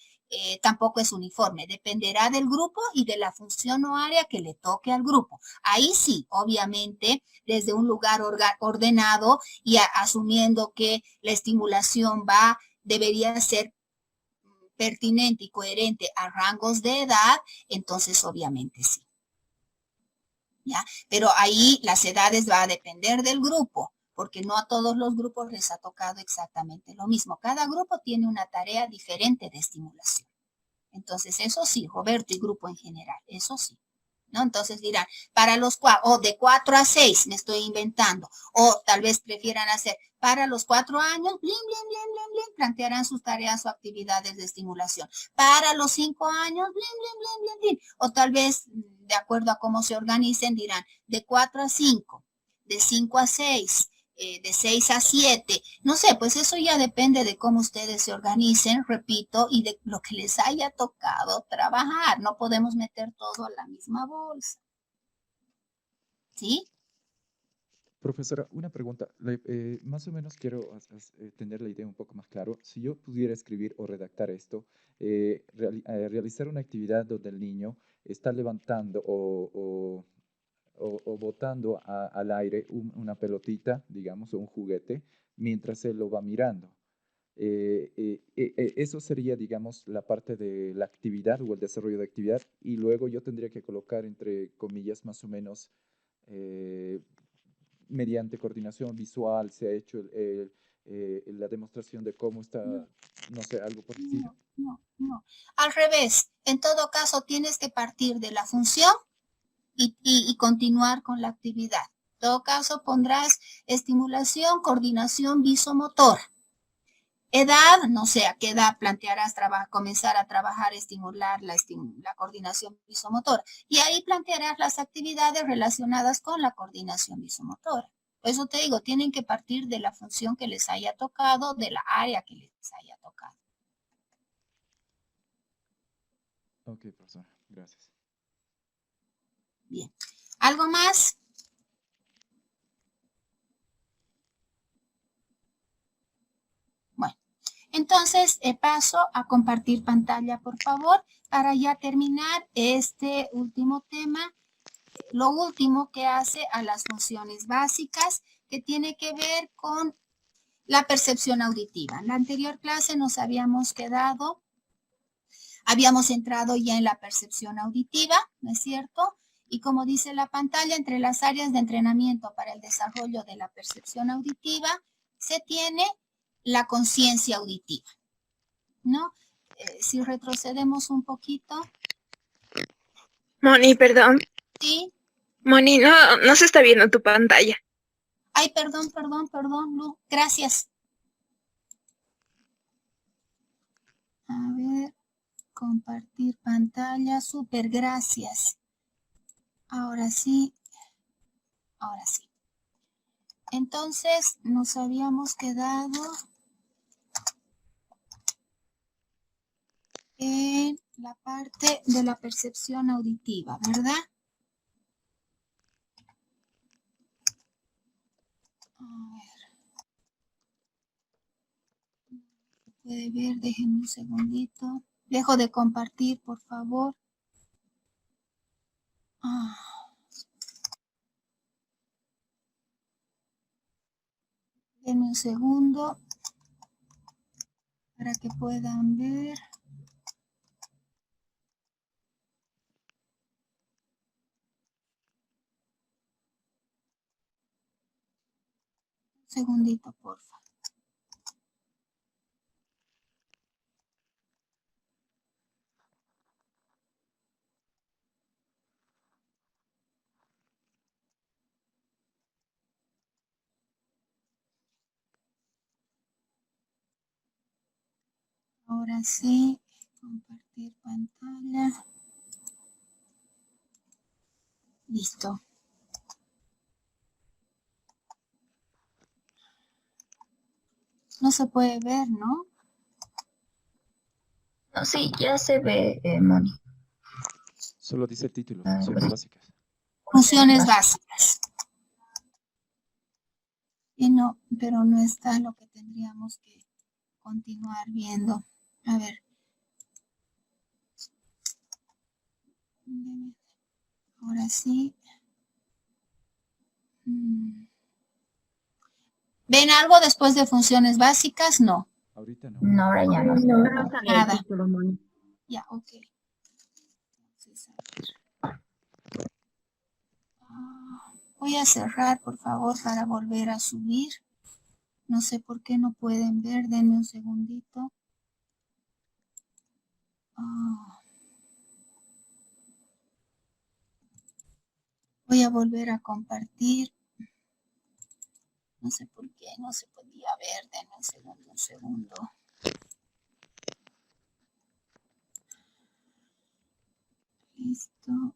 tampoco es uniforme, dependerá del grupo y de la función o área que le toque al grupo. Ahí sí, obviamente, desde un lugar ordenado y asumiendo que la estimulación debería ser pertinente y coherente a rangos de edad, entonces obviamente sí. ¿Ya? Pero ahí las edades va a depender del grupo. porque no a todos los grupos les ha tocado exactamente lo mismo. Cada grupo tiene una tarea diferente de estimulación. Entonces, eso sí, Roberto y grupo en general, eso sí. ¿No? Entonces dirán, para los o de 4 a 6, me estoy inventando, o tal vez prefieran hacer para los 4 años, plantearán sus tareas o actividades de estimulación. Para los 5 años, o tal vez, de acuerdo a cómo se organicen, dirán de 4 a 5, de 5 a 6, de 6 a 7, no sé, pues eso ya depende de cómo ustedes se organicen, repito, y de lo que les haya tocado trabajar. No podemos meter todo a la misma bolsa. ¿Sí? Profesora, una pregunta. Más o menos quiero tener la idea un poco más claro. Si yo pudiera escribir o redactar esto, realizar una actividad donde el niño está levantando o botando al aire una pelotita, digamos, o un juguete, mientras él lo va mirando. Eso sería, digamos, la parte de la actividad o el desarrollo de actividad, y luego yo tendría que colocar, entre comillas, más o menos, mediante coordinación visual, se ha hecho la demostración de cómo está, no sé, algo por el estilo. No. Al revés, en todo caso tienes que partir de la función y continuar con la actividad. En todo caso pondrás estimulación, coordinación visomotora. Edad, no sé a qué edad plantearás comenzar a trabajar, estimular la coordinación visomotora. Y ahí plantearás las actividades relacionadas con la coordinación visomotora. Por eso te digo, tienen que partir de la función que les haya tocado, de la área que les haya tocado. Ok, profesora, gracias. Bien. ¿Algo más? Bueno, entonces paso a compartir pantalla, por favor, para ya terminar este último tema. Lo último que hace a las funciones básicas, que tiene que ver con la percepción auditiva. En la anterior clase nos habíamos entrado ya en la percepción auditiva, ¿no es cierto? Y como dice la pantalla, entre las áreas de entrenamiento para el desarrollo de la percepción auditiva, se tiene la conciencia auditiva, ¿no? Si retrocedemos un poquito. Moni, perdón. Sí. Moni, no se está viendo tu pantalla. Ay, perdón, no, gracias. A ver, compartir pantalla, súper, gracias. Ahora sí. Entonces, nos habíamos quedado en la parte de la percepción auditiva, ¿verdad? A ver. Puede ver, déjenme un segundito. Dejo de compartir, por favor. Denme un segundo para que puedan ver. Un segundito, por favor. Ahora sí, compartir pantalla. Listo. No se puede ver, ¿no? No, sí, ya se ve, Moni. Solo dice el título, funciones básicas. Funciones básicas. Y no, pero no está lo que tendríamos que continuar viendo. A ver. Ahora sí. ¿Ven algo después de funciones básicas? No. Ahorita no. No, ahora ya no. Nada. Ya, ok. Entonces, a ver. Voy a cerrar, por favor, para volver a subir. No sé por qué no pueden ver. Denme un segundito. Voy a volver a compartir. No sé por qué no se podía ver. Denme un segundo. Listo.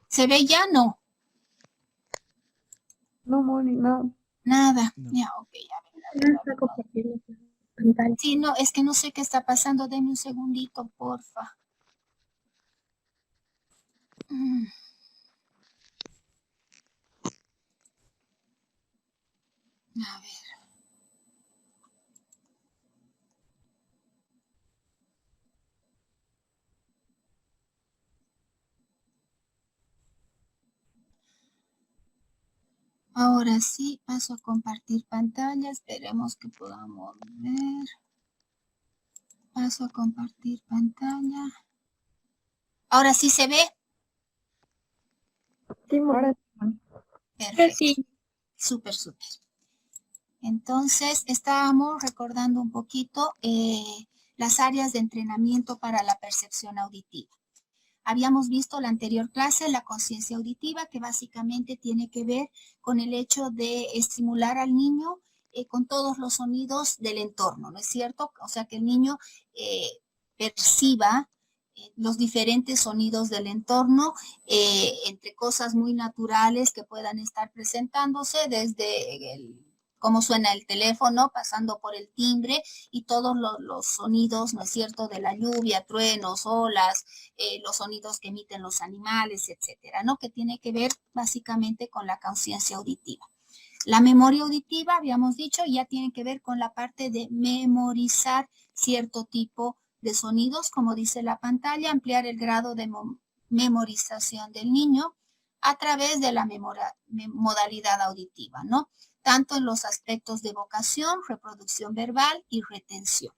¿Se ve ya? No. No, Moni, no. Nada. No. Ya, ok, ya. No está compartiendo pantalla. Sí, no, es que no sé qué está pasando. Denme un segundito, porfa. A ver. Ahora sí, paso a compartir pantalla. Esperemos que podamos ver. Paso a compartir pantalla. Ahora sí se ve. Sí, Moni. Ahora sí. Perfecto. Sí. Súper, súper. Entonces, estábamos recordando un poquito las áreas de entrenamiento para la percepción auditiva. Habíamos visto la anterior clase, la conciencia auditiva, que básicamente tiene que ver con el hecho de estimular al niño con todos los sonidos del entorno, ¿no es cierto? O sea, que el niño perciba los diferentes sonidos del entorno, entre cosas muy naturales que puedan estar presentándose, desde cómo suena el teléfono, pasando por el timbre y todos los sonidos, ¿no es cierto?, de la lluvia, truenos, olas, los sonidos que emiten los animales, etcétera, ¿no? Que tiene que ver básicamente con la conciencia auditiva. La memoria auditiva, habíamos dicho, ya tiene que ver con la parte de memorizar cierto tipo de sonidos, como dice la pantalla, ampliar el grado de memorización del niño a través de la modalidad auditiva, ¿no? Tanto en los aspectos de vocación, reproducción verbal y retención.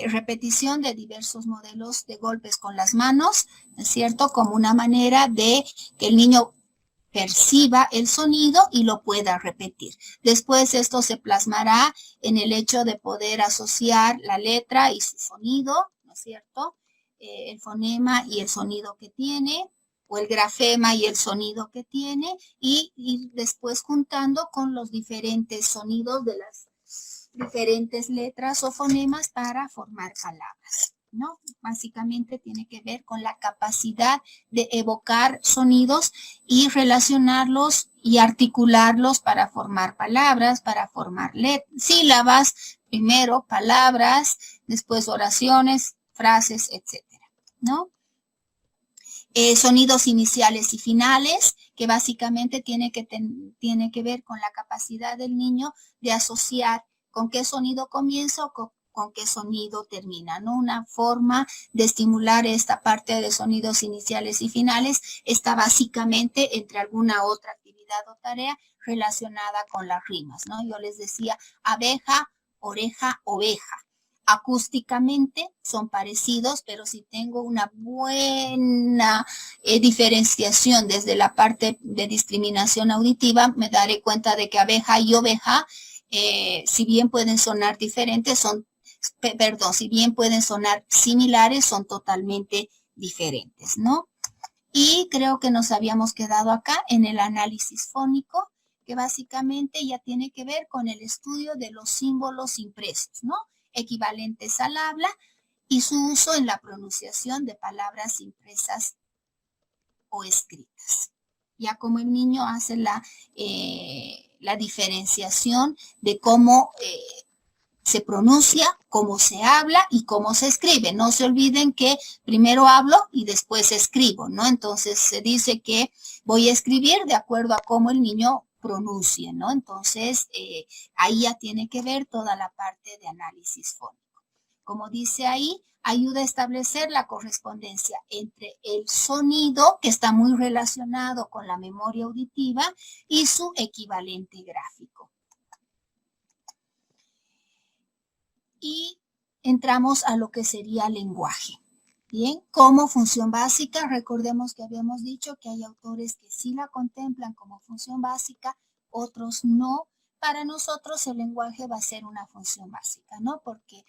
Repetición de diversos modelos de golpes con las manos, ¿no es cierto? Como una manera de que el niño perciba el sonido y lo pueda repetir. Después esto se plasmará en el hecho de poder asociar la letra y su sonido, ¿no es cierto? El fonema y el sonido que tiene, o el grafema y el sonido que tiene, y después juntando con los diferentes sonidos de las diferentes letras o fonemas para formar palabras, ¿no? Básicamente tiene que ver con la capacidad de evocar sonidos y relacionarlos y articularlos para formar palabras, para formar sílabas, primero palabras, después oraciones, frases, etcétera, ¿no? Sonidos iniciales y finales, que básicamente tiene que ver con la capacidad del niño de asociar con qué sonido comienza o con qué sonido termina, ¿no? Una forma de estimular esta parte de sonidos iniciales y finales está básicamente entre alguna otra actividad o tarea relacionada con las rimas, ¿no? Yo les decía abeja, oreja, oveja. Acústicamente son parecidos, pero si tengo una buena diferenciación desde la parte de discriminación auditiva, me daré cuenta de que abeja y oveja, si bien pueden sonar diferentes, si bien pueden sonar similares, son totalmente diferentes, ¿no? Y creo que nos habíamos quedado acá en el análisis fónico, que básicamente ya tiene que ver con el estudio de los símbolos impresos, ¿no? Equivalentes al habla y su uso en la pronunciación de palabras impresas o escritas. Ya como el niño hace la diferenciación de cómo se pronuncia, cómo se habla y cómo se escribe. No se olviden que primero hablo y después escribo, ¿no? Entonces se dice que voy a escribir de acuerdo a cómo el niño pronuncie, ¿no? Entonces ahí ya tiene que ver toda la parte de análisis fónico. Como dice ahí, ayuda a establecer la correspondencia entre el sonido, que está muy relacionado con la memoria auditiva, y su equivalente gráfico. Y entramos a lo que sería lenguaje. Bien, como función básica, recordemos que habíamos dicho que hay autores que sí la contemplan como función básica, otros no. Para nosotros el lenguaje va a ser una función básica, ¿no? Porque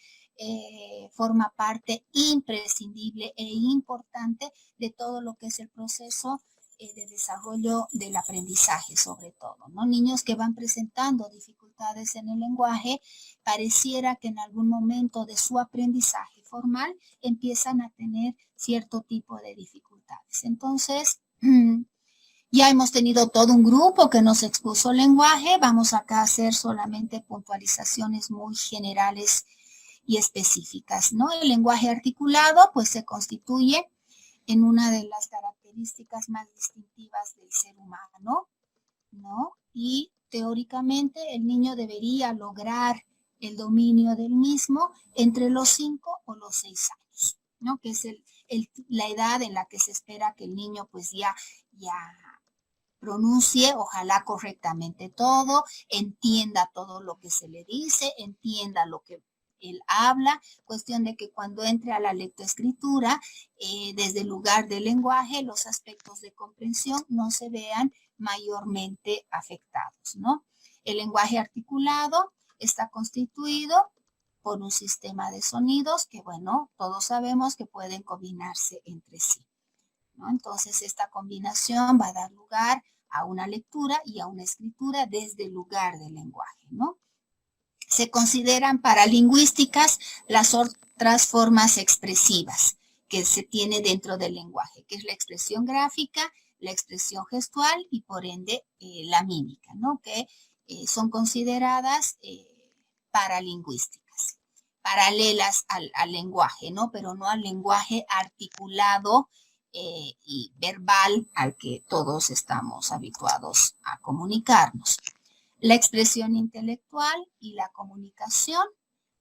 forma parte imprescindible e importante de todo lo que es el proceso de desarrollo del aprendizaje, sobre todo, ¿no? Niños que van presentando dificultades en el lenguaje, pareciera que en algún momento de su aprendizaje formal empiezan a tener cierto tipo de dificultades. Entonces, ya hemos tenido todo un grupo que nos expuso lenguaje. Vamos acá a hacer solamente puntualizaciones muy generales y específicas, ¿no? El lenguaje articulado, pues, se constituye en una de las características más distintivas del ser humano, ¿no? Y teóricamente el niño debería lograr el dominio del mismo entre los 5 o los 6 años, ¿no? Que es la edad en la que se espera que el niño pues ya pronuncie, ojalá correctamente todo, entienda todo lo que se le dice, entienda lo que él habla, cuestión de que cuando entre a la lectoescritura, desde el lugar del lenguaje, los aspectos de comprensión no se vean mayormente afectados, ¿no? El lenguaje articulado está constituido por un sistema de sonidos que, bueno, todos sabemos que pueden combinarse entre sí, ¿no? Entonces, esta combinación va a dar lugar a una lectura y a una escritura desde el lugar del lenguaje, ¿no? Se consideran paralingüísticas las otras formas expresivas que se tiene dentro del lenguaje, que es la expresión gráfica, la expresión gestual y por ende la mímica, ¿no? Que son consideradas paralingüísticas, paralelas al lenguaje, ¿no? Pero no al lenguaje articulado y verbal al que todos estamos habituados a comunicarnos. La expresión intelectual y la comunicación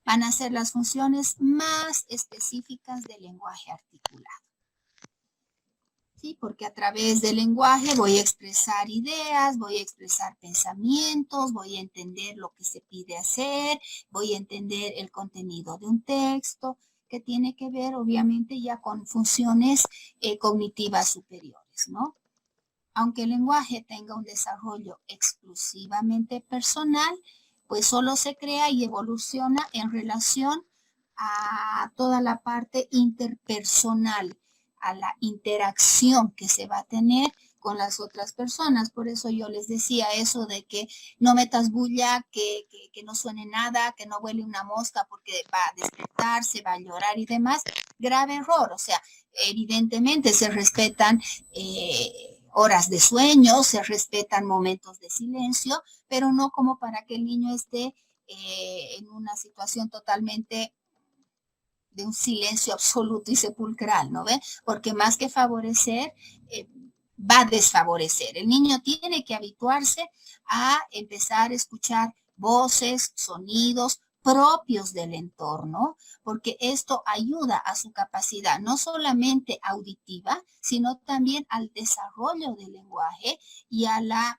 van a ser las funciones más específicas del lenguaje articulado. ¿Sí? Porque a través del lenguaje voy a expresar ideas, voy a expresar pensamientos, voy a entender lo que se pide hacer, voy a entender el contenido de un texto, que tiene que ver obviamente ya con funciones cognitivas superiores, ¿no? Aunque el lenguaje tenga un desarrollo exclusivamente personal, pues solo se crea y evoluciona en relación a toda la parte interpersonal, a la interacción que se va a tener con las otras personas. Por eso yo les decía eso de que no metas bulla, que no suene nada, que no huele una mosca porque va a despertarse, va a llorar y demás. Grave error. O sea, evidentemente se respetan horas de sueño, se respetan momentos de silencio, pero no como para que el niño esté en una situación totalmente de un silencio absoluto y sepulcral, ¿no ve? Porque más que favorecer, va a desfavorecer. El niño tiene que habituarse a empezar a escuchar voces, sonidos propios del entorno, porque esto ayuda a su capacidad no solamente auditiva, sino también al desarrollo del lenguaje y a la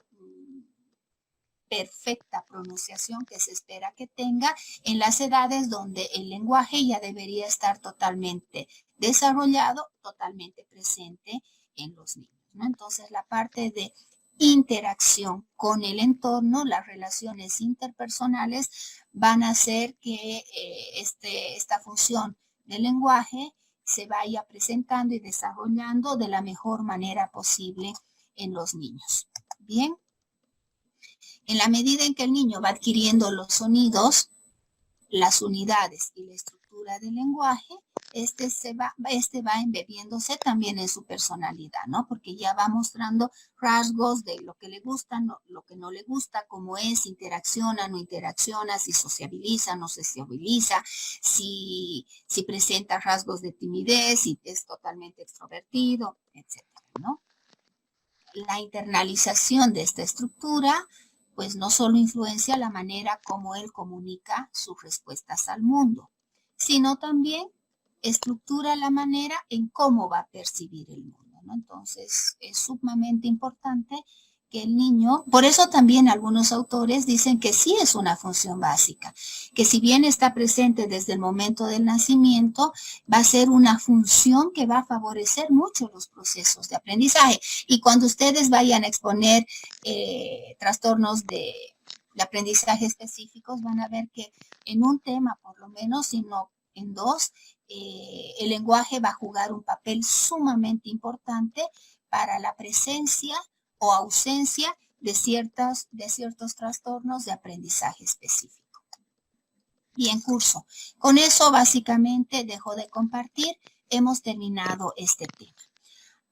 perfecta pronunciación que se espera que tenga en las edades donde el lenguaje ya debería estar totalmente desarrollado, totalmente presente en los niños, ¿no? Entonces, la parte de interacción con el entorno, las relaciones interpersonales van a hacer que esta función del lenguaje se vaya presentando y desarrollando de la mejor manera posible en los niños. Bien. En la medida en que el niño va adquiriendo los sonidos, las unidades y la estructura del lenguaje, este va embebiéndose también en su personalidad, ¿no? Porque ya va mostrando rasgos de lo que le gusta, lo que no le gusta, cómo es, interacciona, no interacciona, si sociabiliza, no sociabiliza, si presenta rasgos de timidez, si es totalmente extrovertido, etcétera, ¿no? La internalización de esta estructura pues no solo influencia la manera como él comunica sus respuestas al mundo, sino también estructura la manera en cómo va a percibir el mundo, ¿no? Entonces, es sumamente importante que el niño, por eso también algunos autores dicen que sí es una función básica, que si bien está presente desde el momento del nacimiento, va a ser una función que va a favorecer mucho los procesos de aprendizaje. Y cuando ustedes vayan a exponer trastornos de aprendizaje específicos, van a ver que en un tema por lo menos, sino en dos, el lenguaje va a jugar un papel sumamente importante para la presencia o ausencia de ciertos trastornos de aprendizaje específico. Bien, curso. Con eso básicamente dejo de compartir. Hemos terminado este tema.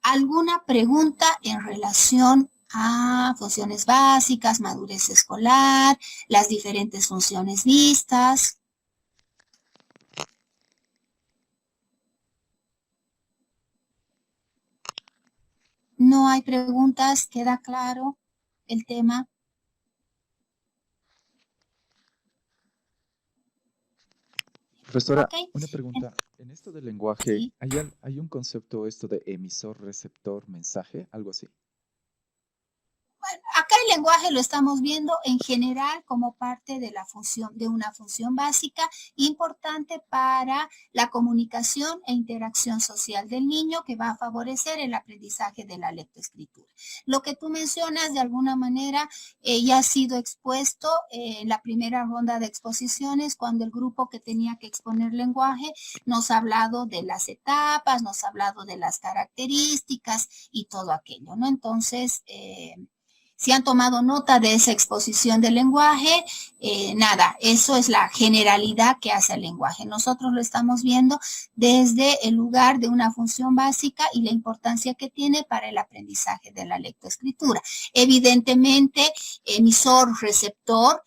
¿Alguna pregunta en relación a funciones básicas, madurez escolar, las diferentes funciones vistas? No hay preguntas, ¿queda claro el tema? Profesora, Ok. una pregunta. En esto del lenguaje, Sí. ¿hay un concepto esto de emisor, receptor, mensaje? Algo así. Bueno, acá el lenguaje lo estamos viendo en general como parte de una función básica importante para la comunicación e interacción social del niño, que va a favorecer el aprendizaje de la lectoescritura. Lo que tú mencionas de alguna manera ya ha sido expuesto en la primera ronda de exposiciones, cuando el grupo que tenía que exponer lenguaje nos ha hablado de las etapas, nos ha hablado de las características y todo aquello, ¿no? Entonces, si han tomado nota de esa exposición del lenguaje, nada, eso es la generalidad que hace el lenguaje. Nosotros lo estamos viendo desde el lugar de una función básica y la importancia que tiene para el aprendizaje de la lectoescritura. Evidentemente, emisor, receptor,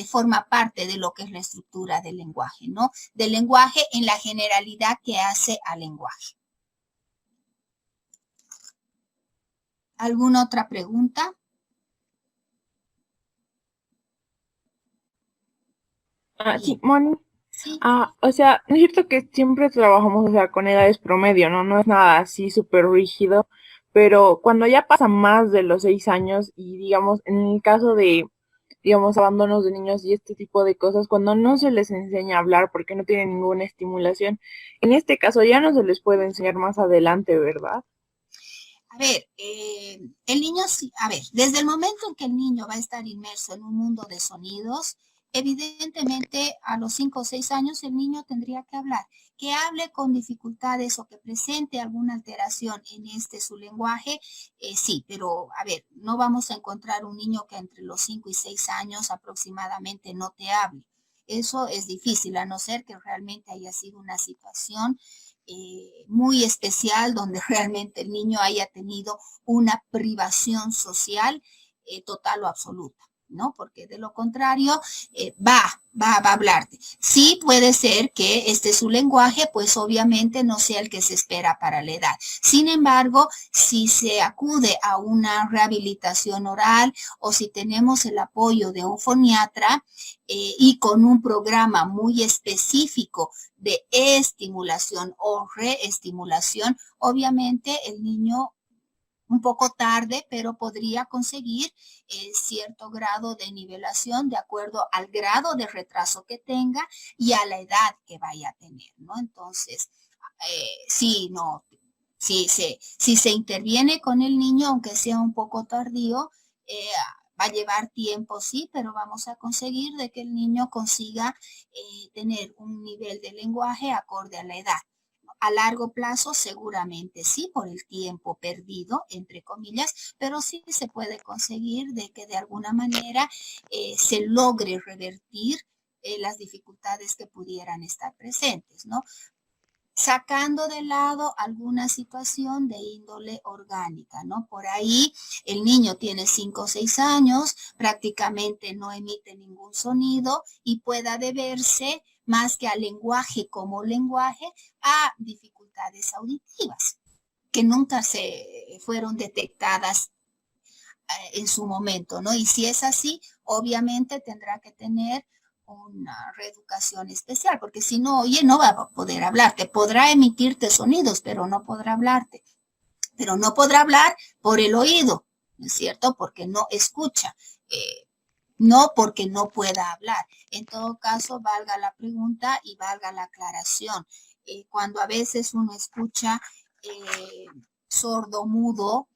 forma parte de lo que es la estructura del lenguaje, ¿no? Del lenguaje en la generalidad que hace al lenguaje. ¿Alguna otra pregunta? Sí, Moni. Sí. O sea, es cierto que siempre trabajamos, o sea, con edades promedio, ¿no? No es nada así súper rígido, pero cuando ya pasa más de los 6 años y digamos, en el caso de, digamos, abandonos de niños y este tipo de cosas, cuando no se les enseña a hablar porque no tienen ninguna estimulación, en este caso ya no se les puede enseñar más adelante, ¿verdad? A ver, el niño, a ver, desde el momento en que el niño va a estar inmerso en un mundo de sonidos, evidentemente a los 5 o 6 años el niño tendría que hablar. Que hable con dificultades o que presente alguna alteración en su lenguaje, sí, pero a ver, no vamos a encontrar un niño que entre los 5 y 6 años aproximadamente no te hable. Eso es difícil, a no ser que realmente haya sido una situación muy especial, donde realmente el niño haya tenido una privación social total o absoluta, ¿no? Porque de lo contrario va a hablarte. Sí puede ser que su lenguaje, pues obviamente no sea el que se espera para la edad. Sin embargo, si se acude a una rehabilitación oral o si tenemos el apoyo de un foniatra y con un programa muy específico de estimulación o reestimulación, obviamente el niño un poco tarde, pero podría conseguir cierto grado de nivelación de acuerdo al grado de retraso que tenga y a la edad que vaya a tener, ¿no? Entonces, si se interviene con el niño, aunque sea un poco tardío, va a llevar tiempo, sí, pero vamos a conseguir de que el niño consiga tener un nivel de lenguaje acorde a la edad. A largo plazo seguramente sí, por el tiempo perdido, entre comillas, pero sí se puede conseguir de que de alguna manera se logre revertir las dificultades que pudieran estar presentes, ¿no? sacando de lado alguna situación de índole orgánica, ¿no? Por ahí el niño tiene 5 o 6 años, prácticamente no emite ningún sonido y pueda deberse más que al lenguaje como lenguaje a dificultades auditivas que nunca se fueron detectadas en su momento, ¿no? Y si es así, obviamente tendrá que tener una reeducación especial, porque si no oye, no va a poder hablarte. Podrá emitirte sonidos, pero no podrá hablarte. Pero no podrá hablar por el oído, ¿no es cierto? Porque no escucha. No porque no pueda hablar. En todo caso, valga la pregunta y valga la aclaración. Cuando a veces uno escucha sordo, mudo,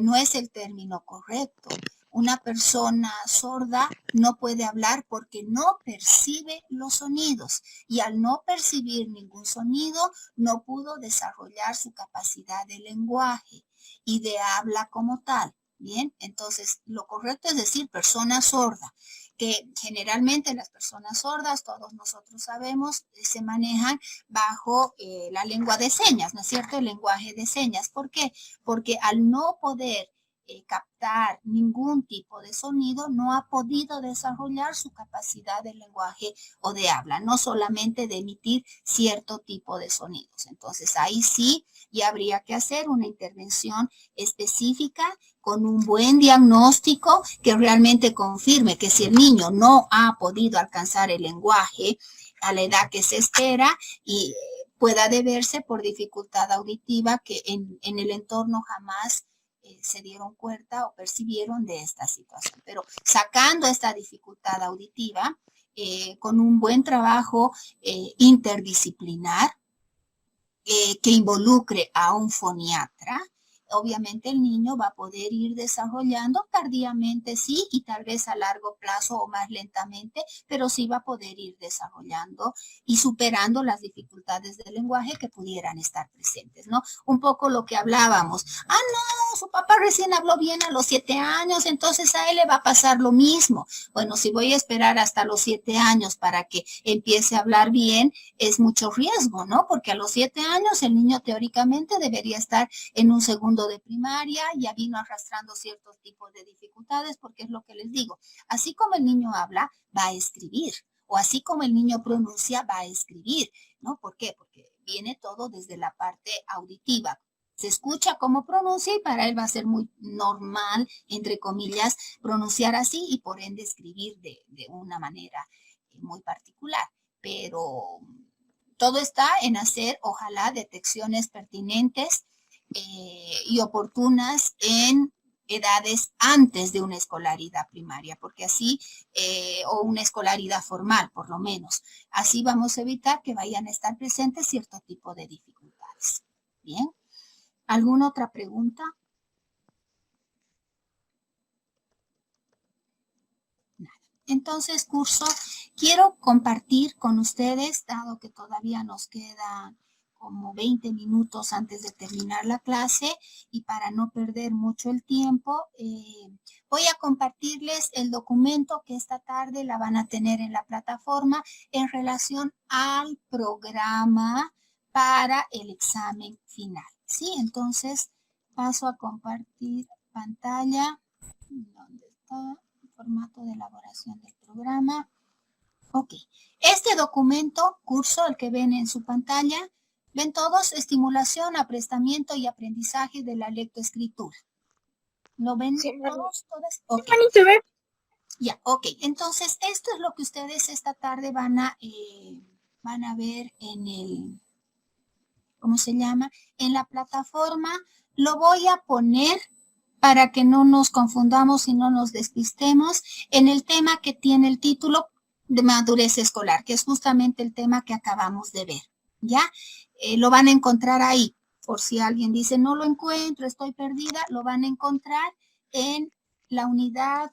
no es el término correcto. Una persona sorda no puede hablar porque no percibe los sonidos y al no percibir ningún sonido no pudo desarrollar su capacidad de lenguaje y de habla como tal. Bien, entonces lo correcto es decir persona sorda, que generalmente las personas sordas, todos nosotros sabemos, se manejan bajo la lengua de señas, ¿no es cierto? El lenguaje de señas. ¿Por qué? Porque al no poder captar ningún tipo de sonido, no ha podido desarrollar su capacidad de lenguaje o de habla, no solamente de emitir cierto tipo de sonidos. Entonces ahí sí ya habría que hacer una intervención específica con un buen diagnóstico que realmente confirme que si el niño no ha podido alcanzar el lenguaje a la edad que se espera y pueda deberse por dificultad auditiva que en el entorno jamás se dieron cuenta o percibieron de esta situación. Pero sacando esta dificultad auditiva, con un buen trabajo interdisciplinar que involucre a un foniatra, obviamente el niño va a poder ir desarrollando tardíamente, sí, y tal vez a largo plazo o más lentamente, pero sí va a poder ir desarrollando y superando las dificultades del lenguaje que pudieran estar presentes, ¿no? Un poco lo que hablábamos. No, su papá recién habló bien a los 7 años, entonces a él le va a pasar lo mismo. Bueno, si voy a esperar hasta los 7 años para que empiece a hablar bien, es mucho riesgo, ¿no? Porque a los 7 años el niño teóricamente debería estar en un segundo de primaria, ya vino arrastrando ciertos tipos de dificultades, porque es lo que les digo, así como el niño habla, va a escribir, o así como el niño pronuncia, va a escribir, ¿no? ¿Por qué? Porque viene todo desde la parte auditiva. Se escucha cómo pronuncia y para él va a ser muy normal, entre comillas, pronunciar así y por ende escribir de una manera muy particular. Pero todo está en hacer, ojalá, detecciones pertinentes y oportunas en edades antes de una escolaridad primaria, porque así, o una escolaridad formal, por lo menos. Así vamos a evitar que vayan a estar presentes cierto tipo de dificultades. Bien. ¿Alguna otra pregunta? Nada. Entonces, curso, quiero compartir con ustedes, dado que todavía nos quedan como 20 minutos antes de terminar la clase y para no perder mucho el tiempo, voy a compartirles el documento que esta tarde la van a tener en la plataforma en relación al programa para el examen final. ¿Sí? Entonces, paso a compartir pantalla. ¿Dónde está? El formato de elaboración del programa. Ok. Este documento, curso, el que ven en su pantalla, ven todos, estimulación, aprestamiento y aprendizaje de la lectoescritura. ¿Lo ven Sí, todos? ¿Todas? Ok. Sí, se ve. Ya, ok. Entonces, esto es lo que ustedes esta tarde van a ver en el, ¿cómo se llama? En la plataforma. Lo voy a poner para que no nos confundamos y no nos despistemos en el tema que tiene el título de madurez escolar, que es justamente el tema que acabamos de ver. ¿Ya? Lo van a encontrar ahí. Por si alguien dice, no lo encuentro, estoy perdida, lo van a encontrar en la unidad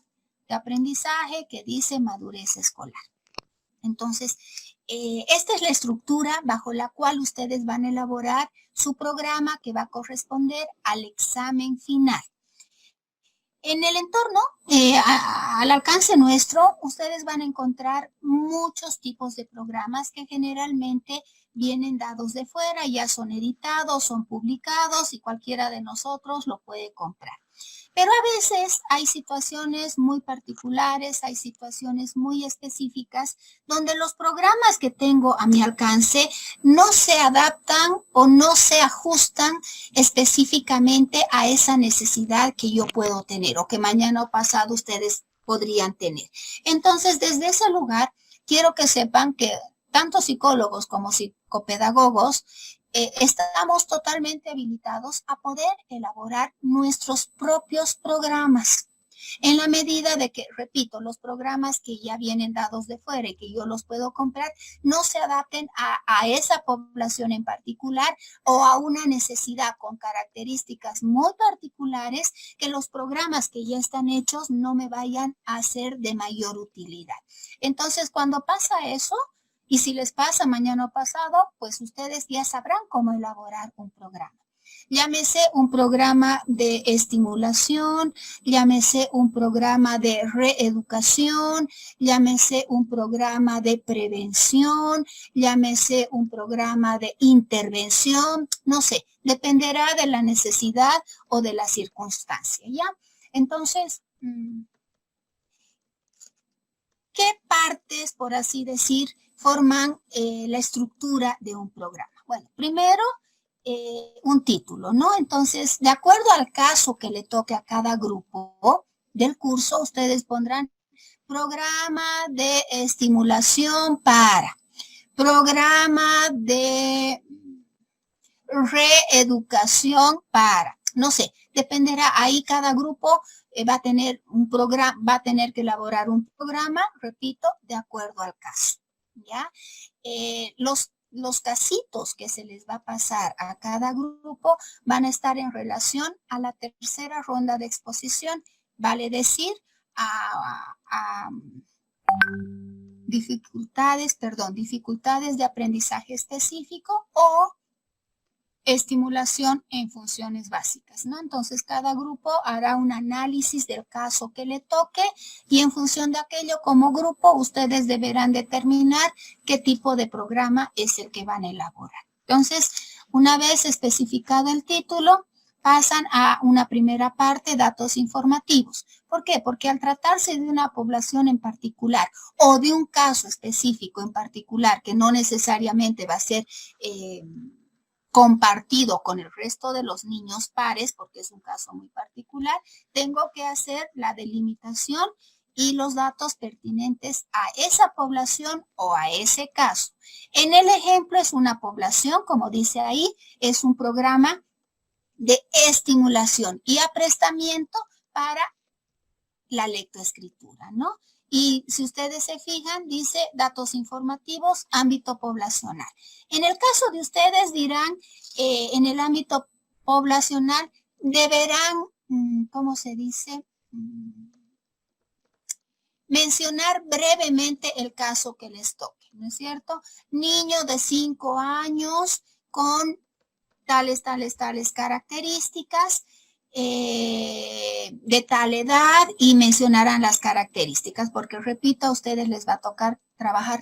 de aprendizaje que dice madurez escolar. Entonces, esta es la estructura bajo la cual ustedes van a elaborar su programa que va a corresponder al examen final. En el entorno, al alcance nuestro, ustedes van a encontrar muchos tipos de programas que generalmente vienen dados de fuera, ya son editados, son publicados y cualquiera de nosotros lo puede comprar. Pero a veces hay situaciones muy particulares, hay situaciones muy específicas donde los programas que tengo a mi alcance no se adaptan o no se ajustan específicamente a esa necesidad que yo puedo tener o que mañana o pasado ustedes podrían tener. Entonces, desde ese lugar, quiero que sepan que tanto psicólogos como psicopedagogos estamos totalmente habilitados a poder elaborar nuestros propios programas. En la medida de que, repito, los programas que ya vienen dados de fuera y que yo los puedo comprar, no se adapten a esa población en particular o a una necesidad con características muy particulares, que los programas que ya están hechos no me vayan a ser de mayor utilidad. Entonces, cuando pasa eso, y si les pasa mañana o pasado, pues ustedes ya sabrán cómo elaborar un programa. Llámese un programa de estimulación, llámese un programa de reeducación, llámese un programa de prevención, llámese un programa de intervención, no sé, dependerá de la necesidad o de la circunstancia, ¿ya? Entonces, ¿qué partes, por así decir, forman la estructura de un programa? Bueno, primero, un título, ¿no? Entonces, de acuerdo al caso que le toque a cada grupo del curso, ustedes pondrán programa de estimulación para, programa de reeducación para, no sé, dependerá, ahí cada grupo va a tener un programa, va a tener que elaborar un programa, repito, de acuerdo al caso, ¿ya? Los casitos que se les va a pasar a cada grupo van a estar en relación a la tercera ronda de exposición, vale decir, a dificultades de aprendizaje específico o estimulación en funciones básicas, ¿no? Entonces, cada grupo hará un análisis del caso que le toque y en función de aquello, como grupo, ustedes deberán determinar qué tipo de programa es el que van a elaborar. Entonces, una vez especificado el título, pasan a una primera parte, datos informativos. ¿Por qué? Porque al tratarse de una población en particular o de un caso específico en particular que no necesariamente va a ser compartido con el resto de los niños pares, porque es un caso muy particular, tengo que hacer la delimitación y los datos pertinentes a esa población o a ese caso. En el ejemplo es una población, como dice ahí, es un programa de estimulación y aprestamiento para la lectoescritura, ¿no? Y si ustedes se fijan, dice datos informativos, ámbito poblacional. En el caso de ustedes dirán, en el ámbito poblacional deberán, ¿cómo se dice? Mencionar brevemente el caso que les toque, ¿no es cierto? Niño de 5 años con tales características, de tal edad, y mencionarán las características, porque repito, a ustedes les va a tocar trabajar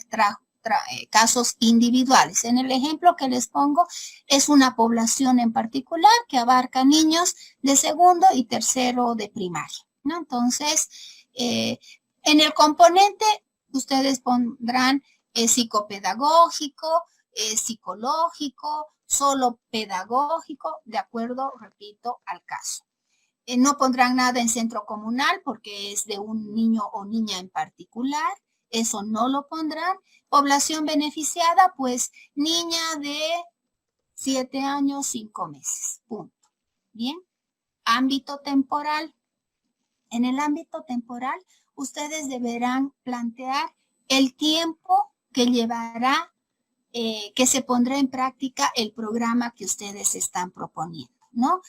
casos individuales. En el ejemplo que les pongo es una población en particular que abarca niños de segundo y tercero de primaria, ¿no? Entonces, en el componente ustedes pondrán psicopedagógico, psicológico, solo pedagógico, de acuerdo, repito, al caso. No pondrán nada en centro comunal porque es de un niño o niña en particular, eso no lo pondrán. Población beneficiada, pues niña de 7 años, 5 meses, punto. Bien, ámbito temporal. En el ámbito temporal, ustedes deberán plantear el tiempo que llevará, que se pondrá en práctica el programa que ustedes están proponiendo, ¿no?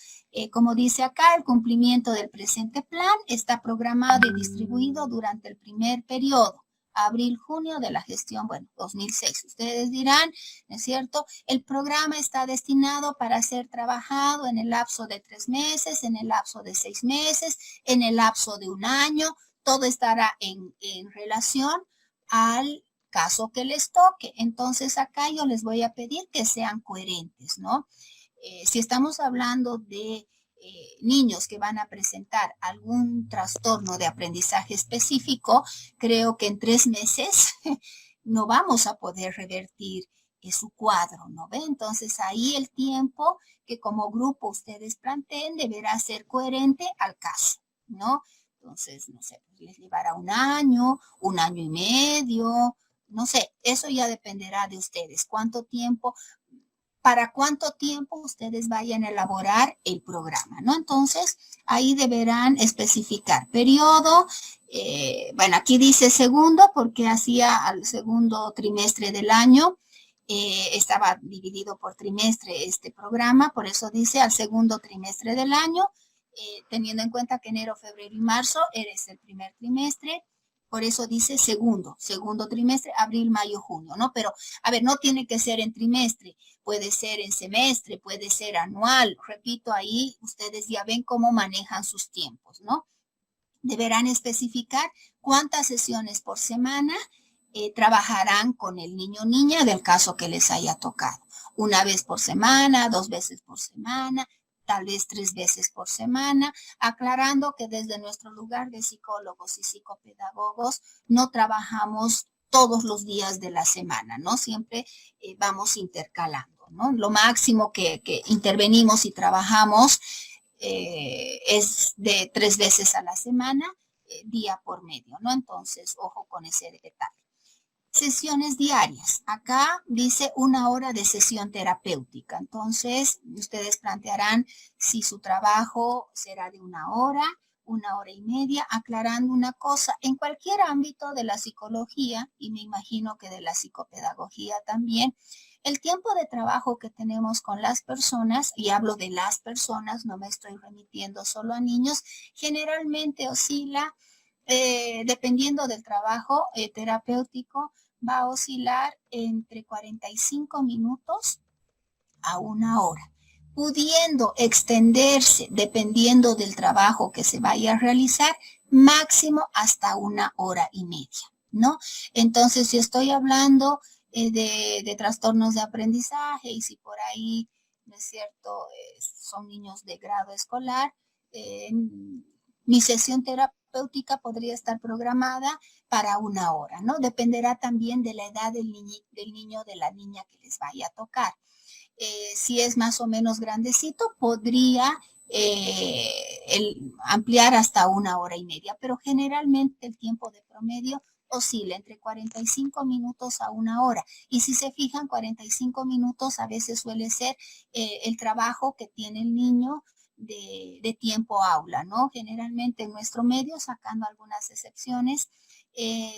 Como dice acá, el cumplimiento del presente plan está programado y distribuido durante el primer periodo. abril, junio de la gestión, bueno, 2006. Ustedes dirán, ¿no es cierto? El programa está destinado para ser trabajado en el lapso de 3 meses, en el lapso de 6 meses, en el lapso de 1 año. Todo estará en relación al caso que les toque. Entonces acá yo les voy a pedir que sean coherentes, ¿no? Si estamos hablando de niños que van a presentar algún trastorno de aprendizaje específico, creo que en 3 meses no vamos a poder revertir su cuadro, ¿no ve? Entonces ahí el tiempo que como grupo ustedes planteen deberá ser coherente al caso, ¿no? Entonces, no sé, pues les llevará 1 año, 1 año y medio, no sé, eso ya dependerá de ustedes. ¿Para cuánto tiempo ustedes vayan a elaborar el programa, ¿no? Entonces, ahí deberán especificar periodo. Bueno, aquí dice segundo porque hacía al segundo trimestre del año. Estaba dividido por trimestre este programa, por eso dice al segundo trimestre del año, teniendo en cuenta que enero, febrero y marzo eres el primer trimestre. Por eso dice segundo trimestre, abril, mayo, junio, ¿no? Pero, a ver, no tiene que ser en trimestre, puede ser en semestre, puede ser anual. Repito, ahí ustedes ya ven cómo manejan sus tiempos, ¿no? Deberán especificar cuántas sesiones por semana trabajarán con el niño o niña del caso que les haya tocado. 1 vez por semana, 2 veces por semana, tal vez 3 veces por semana, aclarando que desde nuestro lugar de psicólogos y psicopedagogos no trabajamos todos los días de la semana, ¿no? Siempre vamos intercalando, ¿no? Lo máximo que intervenimos y trabajamos es de 3 veces a la semana, día por medio, ¿no? Entonces, ojo con ese detalle. Sesiones diarias. Acá dice 1 hora de sesión terapéutica. Entonces, ustedes plantearán si su trabajo será de 1 hora, 1 hora y media, aclarando una cosa. En cualquier ámbito de la psicología, y me imagino que de la psicopedagogía también, el tiempo de trabajo que tenemos con las personas, y hablo de las personas, no me estoy remitiendo solo a niños, generalmente oscila, dependiendo del trabajo terapéutico, va a oscilar entre 45 minutos a 1 hora, pudiendo extenderse, dependiendo del trabajo que se vaya a realizar, máximo hasta 1 hora y media, ¿no? Entonces, si estoy hablando de trastornos de aprendizaje y si por ahí, ¿no es cierto?, son niños de grado escolar, mi sesión terapéutica podría estar programada para 1 hora, ¿no? Dependerá también de la edad del niño o de la niña que les vaya a tocar. Si es más o menos grandecito, podría ampliar hasta 1 hora y media, pero generalmente el tiempo de promedio oscila entre 45 minutos a 1 hora. Y si se fijan, 45 minutos a veces suele ser el trabajo que tiene el niño de tiempo aula, ¿no? Generalmente en nuestro medio, sacando algunas excepciones,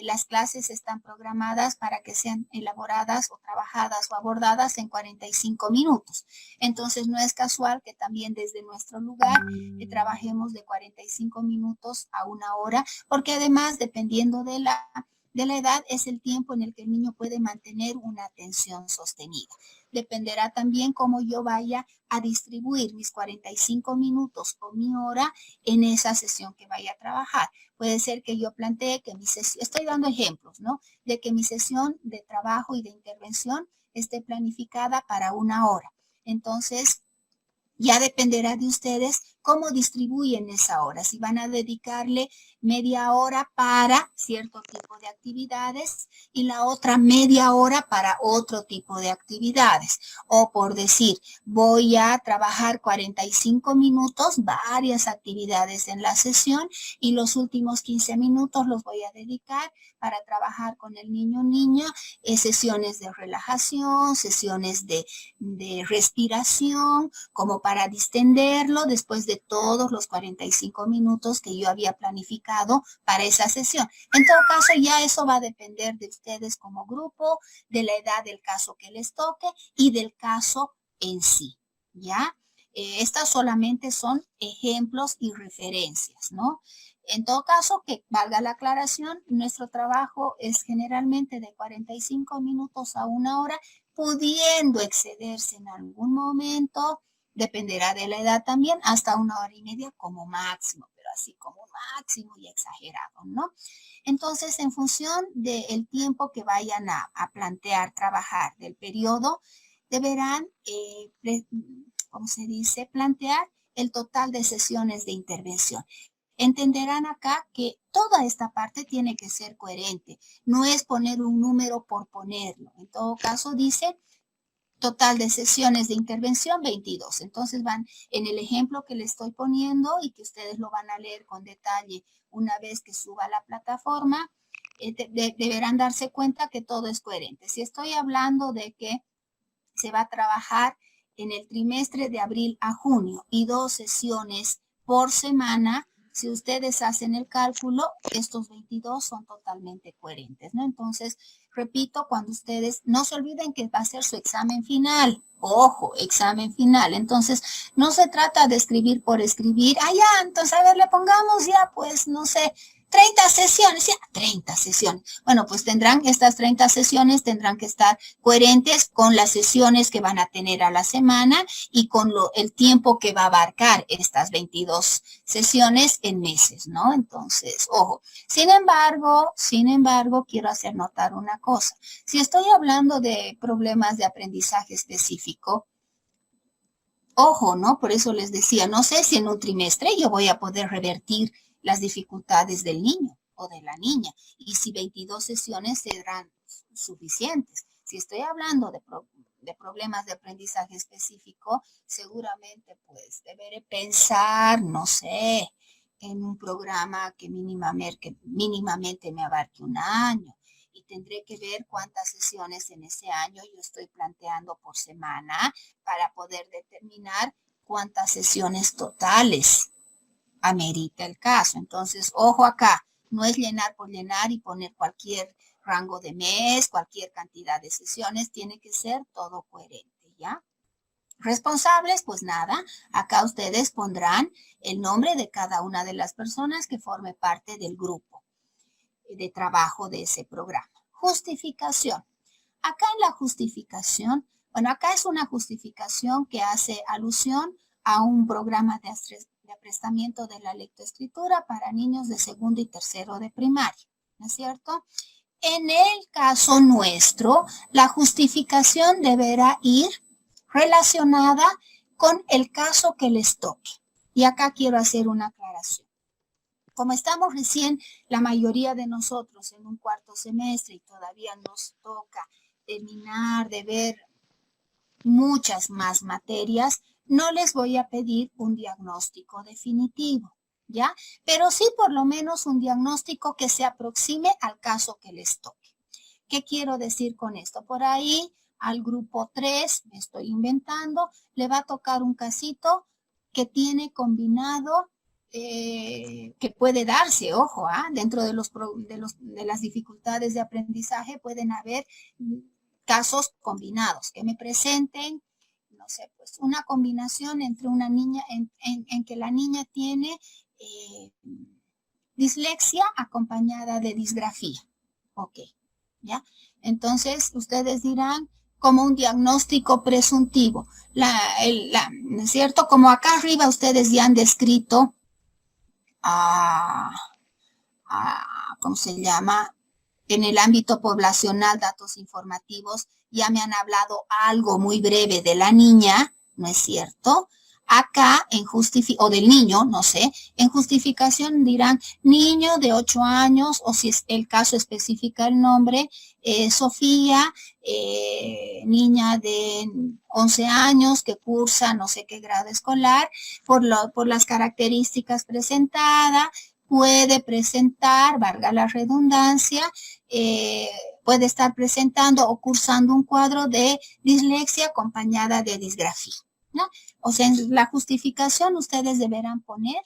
las clases están programadas para que sean elaboradas o trabajadas o abordadas en 45 minutos. Entonces no es casual que también desde nuestro lugar trabajemos de 45 minutos a 1 hora, porque además, dependiendo de la edad, es el tiempo en el que el niño puede mantener una atención sostenida. Dependerá también cómo yo vaya a distribuir mis 45 minutos o mi hora en esa sesión que vaya a trabajar. Puede ser que yo plantee que mi sesión, estoy dando ejemplos, ¿no? De que mi sesión de trabajo y de intervención esté planificada para 1 hora. Entonces, ya dependerá de ustedes cómo distribuyen esa hora. Si van a dedicarle media hora para cierto tipo de actividades y la otra media hora para otro tipo de actividades. O por decir, voy a trabajar 45 minutos, varias actividades en la sesión y los últimos 15 minutos los voy a dedicar para trabajar con el niño o niña, sesiones de relajación, sesiones de respiración, como para distenderlo después de todos los 45 minutos que yo había planificado para esa sesión. En todo caso, ya eso va a depender de ustedes como grupo, de la edad del caso que les toque y del caso en sí, ¿ya? Estas solamente son ejemplos y referencias, ¿no? En todo caso, que valga la aclaración, nuestro trabajo es generalmente de 45 minutos a 1 hora, pudiendo excederse en algún momento, dependerá de la edad también, hasta 1 hora y media como máximo, pero así como máximo y exagerado, ¿no? Entonces, en función del tiempo que vayan a plantear trabajar del periodo, deberán, ¿cómo se dice?, plantear el total de sesiones de intervención. Entenderán acá que toda esta parte tiene que ser coherente. No es poner un número por ponerlo. En todo caso, dice total de sesiones de intervención 22. Entonces van en el ejemplo que le estoy poniendo y que ustedes lo van a leer con detalle una vez que suba a la plataforma, deberán darse cuenta que todo es coherente. Si estoy hablando de que se va a trabajar en el trimestre de abril a junio y 2 sesiones por semana, si ustedes hacen el cálculo, estos 22 son totalmente coherentes, ¿no? Entonces, repito, cuando ustedes, no se olviden que va a ser su examen final. Ojo, examen final. Entonces, no se trata de escribir por escribir. Ah, ya, entonces, a ver, le pongamos ya, pues, no sé, 30 sesiones, ya, 30 sesiones. Bueno, pues estas 30 sesiones tendrán que estar coherentes con las sesiones que van a tener a la semana y con el tiempo que va a abarcar estas 22 sesiones en meses, ¿no? Entonces, ojo. Sin embargo, quiero hacer notar una cosa. Si estoy hablando de problemas de aprendizaje específico, ojo, ¿no? Por eso les decía, no sé si en un trimestre yo voy a poder revertir las dificultades del niño o de la niña y si 22 sesiones serán suficientes. Si estoy hablando de problemas de aprendizaje específico, seguramente pues deberé pensar, no sé, en un programa que mínimamente me abarque un año y tendré que ver cuántas sesiones en ese año yo estoy planteando por semana para poder determinar cuántas sesiones totales amerita el caso. Entonces, ojo acá, no es llenar por llenar y poner cualquier rango de mes, cualquier cantidad de sesiones, tiene que ser todo coherente, ¿ya? Responsables, pues nada, acá ustedes pondrán el nombre de cada una de las personas que forme parte del grupo de trabajo de ese programa. Justificación. Acá en la justificación, bueno, acá es una justificación que hace alusión a un programa de aprestamiento de la lectoescritura para niños de segundo y tercero de primaria, ¿no es cierto? En el caso nuestro, la justificación deberá ir relacionada con el caso que les toque. Y acá quiero hacer una aclaración. Como estamos recién, la mayoría de nosotros en un cuarto semestre y todavía nos toca terminar de ver muchas más materias, no les voy a pedir un diagnóstico definitivo, ¿ya? Pero sí por lo menos un diagnóstico que se aproxime al caso que les toque. ¿Qué quiero decir con esto? Por ahí al grupo 3, me estoy inventando, le va a tocar un casito que tiene combinado, que puede darse, ojo, dentro de las dificultades de aprendizaje pueden haber casos combinados, que me presenten, no sé, pues una combinación entre una niña, en que la niña tiene dislexia acompañada de disgrafía. Ok, ¿ya? Entonces, ustedes dirán, como un diagnóstico presuntivo, ¿no es cierto? Como acá arriba ustedes ya han descrito ¿cómo se llama? En el ámbito poblacional, datos informativos, ya me han hablado algo muy breve de la niña, ¿no es cierto? Acá, o del niño, no sé, en justificación dirán niño de 8 años, o si es el caso especifica el nombre, Sofía, niña de 11 años que cursa no sé qué grado escolar, por las características presentadas, puede presentar, valga la redundancia, puede estar presentando o cursando un cuadro de dislexia acompañada de disgrafía, ¿no? O sea, en la justificación ustedes deberán poner,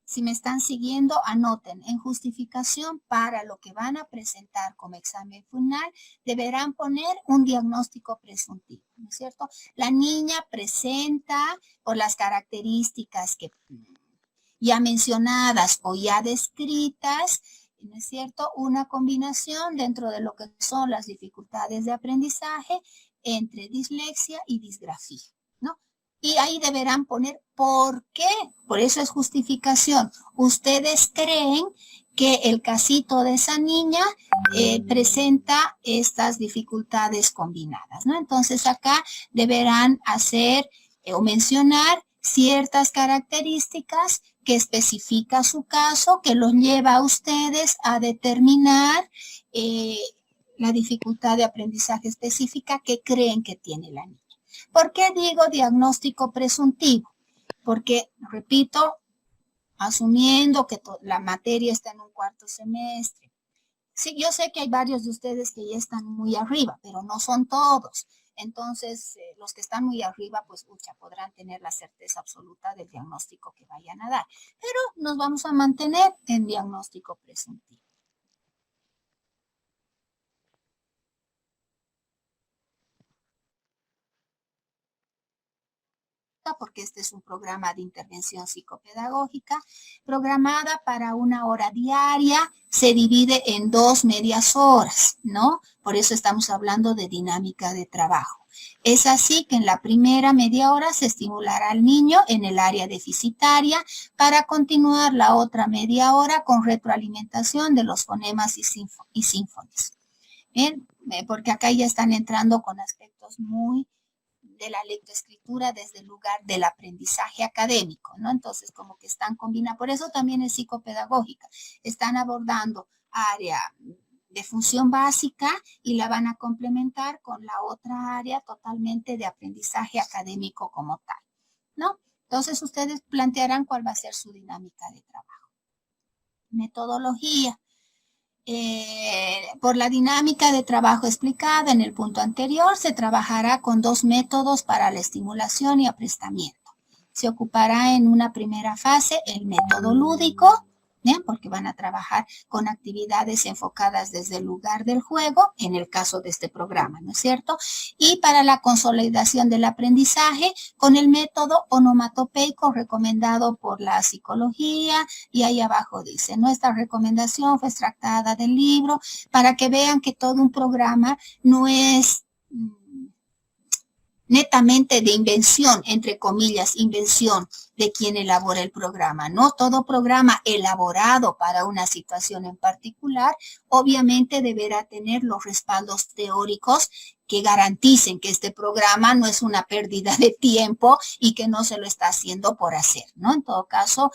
si me están siguiendo, anoten, en justificación para lo que van a presentar como examen final, deberán poner un diagnóstico presuntivo, ¿no es cierto? La niña presenta por las características ya mencionadas o ya descritas, ¿no es cierto? Una combinación dentro de lo que son las dificultades de aprendizaje entre dislexia y disgrafía, ¿no? Y ahí deberán poner por qué, por eso es justificación. Ustedes creen que el casito de esa niña presenta estas dificultades combinadas, ¿no? Entonces acá deberán hacer o mencionar ciertas características que especifica su caso, que los lleva a ustedes a determinar la dificultad de aprendizaje específica que creen que tiene la niña. ¿Por qué digo diagnóstico presuntivo? Porque, repito, asumiendo que la materia está en un cuarto semestre. Sí, yo sé que hay varios de ustedes que ya están muy arriba, pero no son todos. Entonces, los que están muy arriba, pues, podrán tener la certeza absoluta del diagnóstico que vayan a dar. Pero nos vamos a mantener en diagnóstico presuntivo. Porque este es un programa de intervención psicopedagógica programada para 1 hora diaria, se divide en 2 medias horas, ¿no? Por eso estamos hablando de dinámica de trabajo. Es así que en la primera media hora se estimulará al niño en el área deficitaria para continuar la otra media hora con retroalimentación de los fonemas y sinfonías. Bien, porque acá ya están entrando con aspectos muy de la lectoescritura desde el lugar del aprendizaje académico, ¿no? Entonces, como que están combinados, por eso también es psicopedagógica. Están abordando área de función básica y la van a complementar con la otra área totalmente de aprendizaje académico como tal, ¿no? Entonces, ustedes plantearán cuál va a ser su dinámica de trabajo. Metodología. Por la dinámica de trabajo explicada en el punto anterior, se trabajará con 2 métodos para la estimulación y aprestamiento. Se ocupará en una primera fase el método lúdico, ¿bien? Porque van a trabajar con actividades enfocadas desde el lugar del juego, en el caso de este programa, ¿no es cierto? Y para la consolidación del aprendizaje, con el método onomatopeico recomendado por la psicología, y ahí abajo dice, nuestra recomendación fue extractada del libro, para que vean que todo un programa no es netamente de invención, entre comillas, invención de quien elabora el programa, ¿no? Todo programa elaborado para una situación en particular, obviamente deberá tener los respaldos teóricos que garanticen que este programa no es una pérdida de tiempo y que no se lo está haciendo por hacer, ¿no? En todo caso,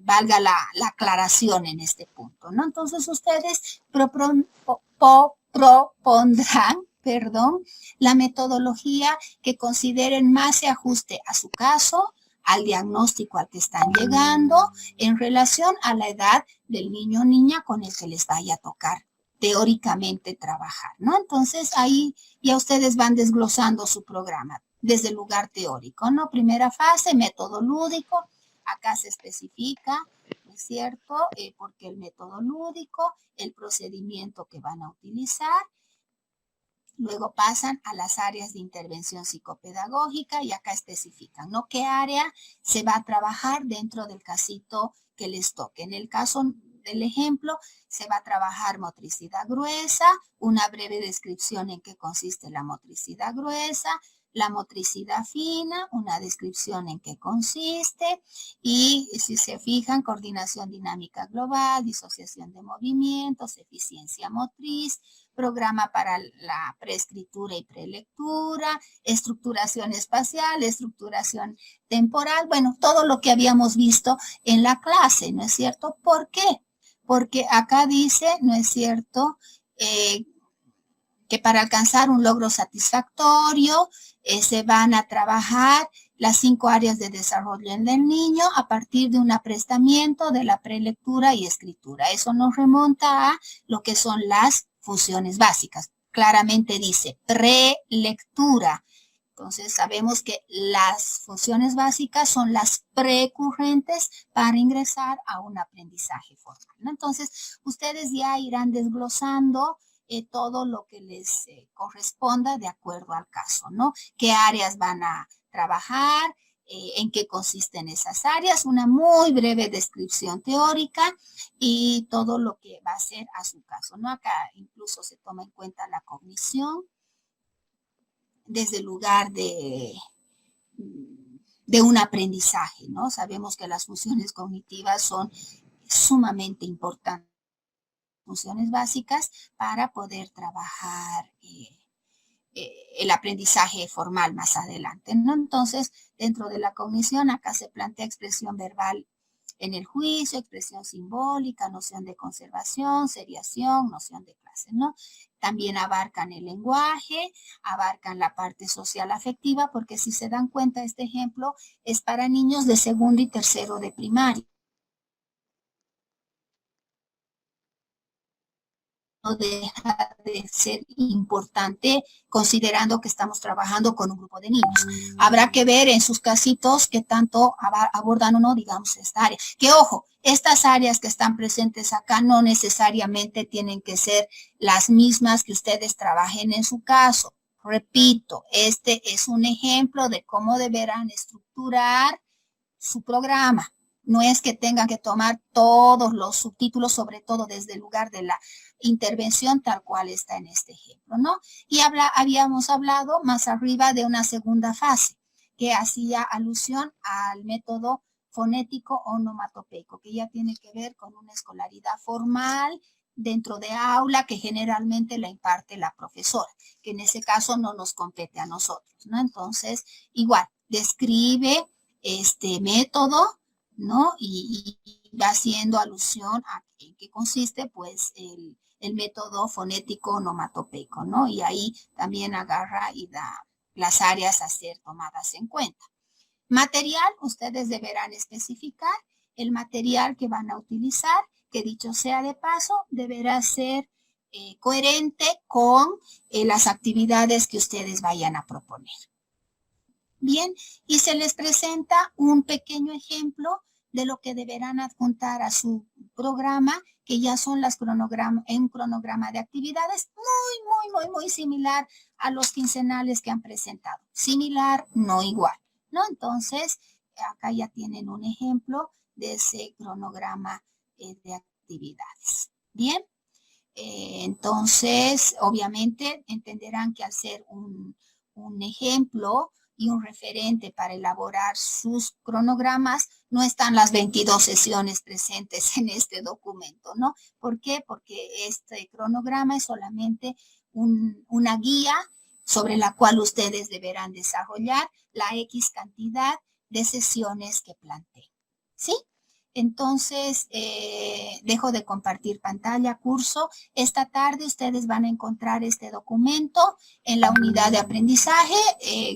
valga la aclaración en este punto, ¿no? Entonces, ustedes propondrán la metodología que consideren más se ajuste a su caso, al diagnóstico al que están llegando, en relación a la edad del niño o niña con el que les vaya a tocar teóricamente trabajar, ¿no? Entonces ahí ya ustedes van desglosando su programa desde el lugar teórico, ¿no? Primera fase, método lúdico, acá se especifica, ¿no es cierto? Porque el método lúdico, el procedimiento que van a utilizar. Luego pasan a las áreas de intervención psicopedagógica y acá especifican, ¿no? ¿Qué área se va a trabajar dentro del casito que les toque? En el caso del ejemplo, se va a trabajar motricidad gruesa, una breve descripción en qué consiste la motricidad gruesa, la motricidad fina, una descripción en qué consiste, y si se fijan, coordinación dinámica global, disociación de movimientos, eficiencia motriz, programa para la preescritura y prelectura, estructuración espacial, estructuración temporal, bueno, todo lo que habíamos visto en la clase, ¿no es cierto? ¿Por qué? Porque acá dice, ¿no es cierto?, que para alcanzar un logro satisfactorio se van a trabajar las 5 áreas de desarrollo en el niño a partir de un aprestamiento de la prelectura y escritura. Eso nos remonta a lo que son las funciones básicas. Claramente dice prelectura. Entonces sabemos que las funciones básicas son las precurrentes para ingresar a un aprendizaje formal, ¿no? Entonces ustedes ya irán desglosando todo lo que les corresponda de acuerdo al caso, ¿no? ¿Qué áreas van a trabajar? en qué consisten esas áreas, una muy breve descripción teórica y todo lo que va a ser a su caso, ¿no? Acá incluso se toma en cuenta la cognición desde el lugar de un aprendizaje, ¿no? Sabemos que las funciones cognitivas son sumamente importantes, funciones básicas para poder trabajar el aprendizaje formal más adelante, ¿no? Entonces, dentro de la cognición, acá se plantea expresión verbal en el juicio, expresión simbólica, noción de conservación, seriación, noción de clase, ¿no? También abarcan el lenguaje, abarcan la parte social afectiva, porque si se dan cuenta, este ejemplo es para niños de segundo y tercero de primaria. No deja de ser importante considerando que estamos trabajando con un grupo de niños. Habrá que ver en sus casitos qué tanto abordan o no, digamos, esta área. Que ojo, estas áreas que están presentes acá no necesariamente tienen que ser las mismas que ustedes trabajen en su caso. Repito, este es un ejemplo de cómo deberán estructurar su programa. No es que tengan que tomar todos los subtítulos, sobre todo desde el lugar de la intervención tal cual está en este ejemplo, ¿no? Y habíamos hablado más arriba de una segunda fase que hacía alusión al método fonético onomatopeico, que ya tiene que ver con una escolaridad formal dentro de aula que generalmente la imparte la profesora, que en ese caso no nos compete a nosotros, ¿no? Entonces, igual, describe este método, ¿no? Y va haciendo alusión a en qué consiste, pues, el método fonético onomatopeico, ¿no? Y ahí también agarra y da las áreas a ser tomadas en cuenta. Material, ustedes deberán especificar el material que van a utilizar, que dicho sea de paso, deberá ser coherente con las actividades que ustedes vayan a proponer. Bien, y se les presenta un pequeño ejemplo de lo que deberán adjuntar a su programa, que ya son un cronograma de actividades muy similar a los quincenales que han presentado. Similar, no igual, ¿no? Entonces, acá ya tienen un ejemplo de ese cronograma de actividades. Bien, entonces, obviamente, entenderán que al ser un ejemplo y un referente para elaborar sus cronogramas, no están las 22 sesiones presentes en este documento, ¿no? ¿Por qué? Porque este cronograma es solamente una guía sobre la cual ustedes deberán desarrollar la X cantidad de sesiones que planteen, ¿sí? Entonces, dejo de compartir pantalla, curso. Esta tarde ustedes van a encontrar este documento en la unidad de aprendizaje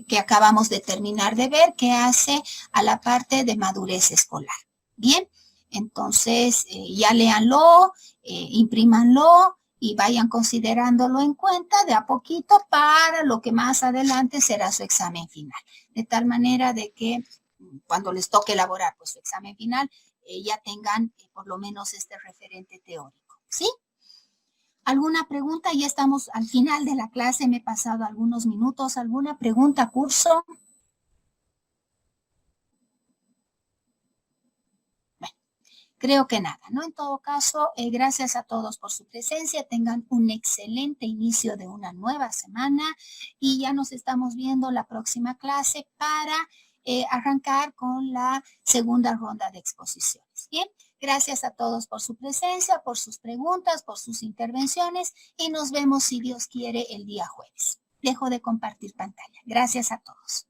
que acabamos de terminar de ver, que hace a la parte de madurez escolar. Bien, entonces ya léanlo, imprímanlo y vayan considerándolo en cuenta de a poquito para lo que más adelante será su examen final. De tal manera de que cuando les toque elaborar pues, su examen final, ya tengan por lo menos este referente teórico, ¿sí? ¿Alguna pregunta? Ya estamos al final de la clase, me he pasado algunos minutos. ¿Alguna pregunta, curso? Bueno, creo que nada, ¿no? En todo caso, gracias a todos por su presencia. Tengan un excelente inicio de una nueva semana y ya nos estamos viendo la próxima clase para arrancar con la segunda ronda de exposiciones. Bien, gracias a todos por su presencia, por sus preguntas, por sus intervenciones y nos vemos si Dios quiere el día jueves. Dejo de compartir pantalla. Gracias a todos.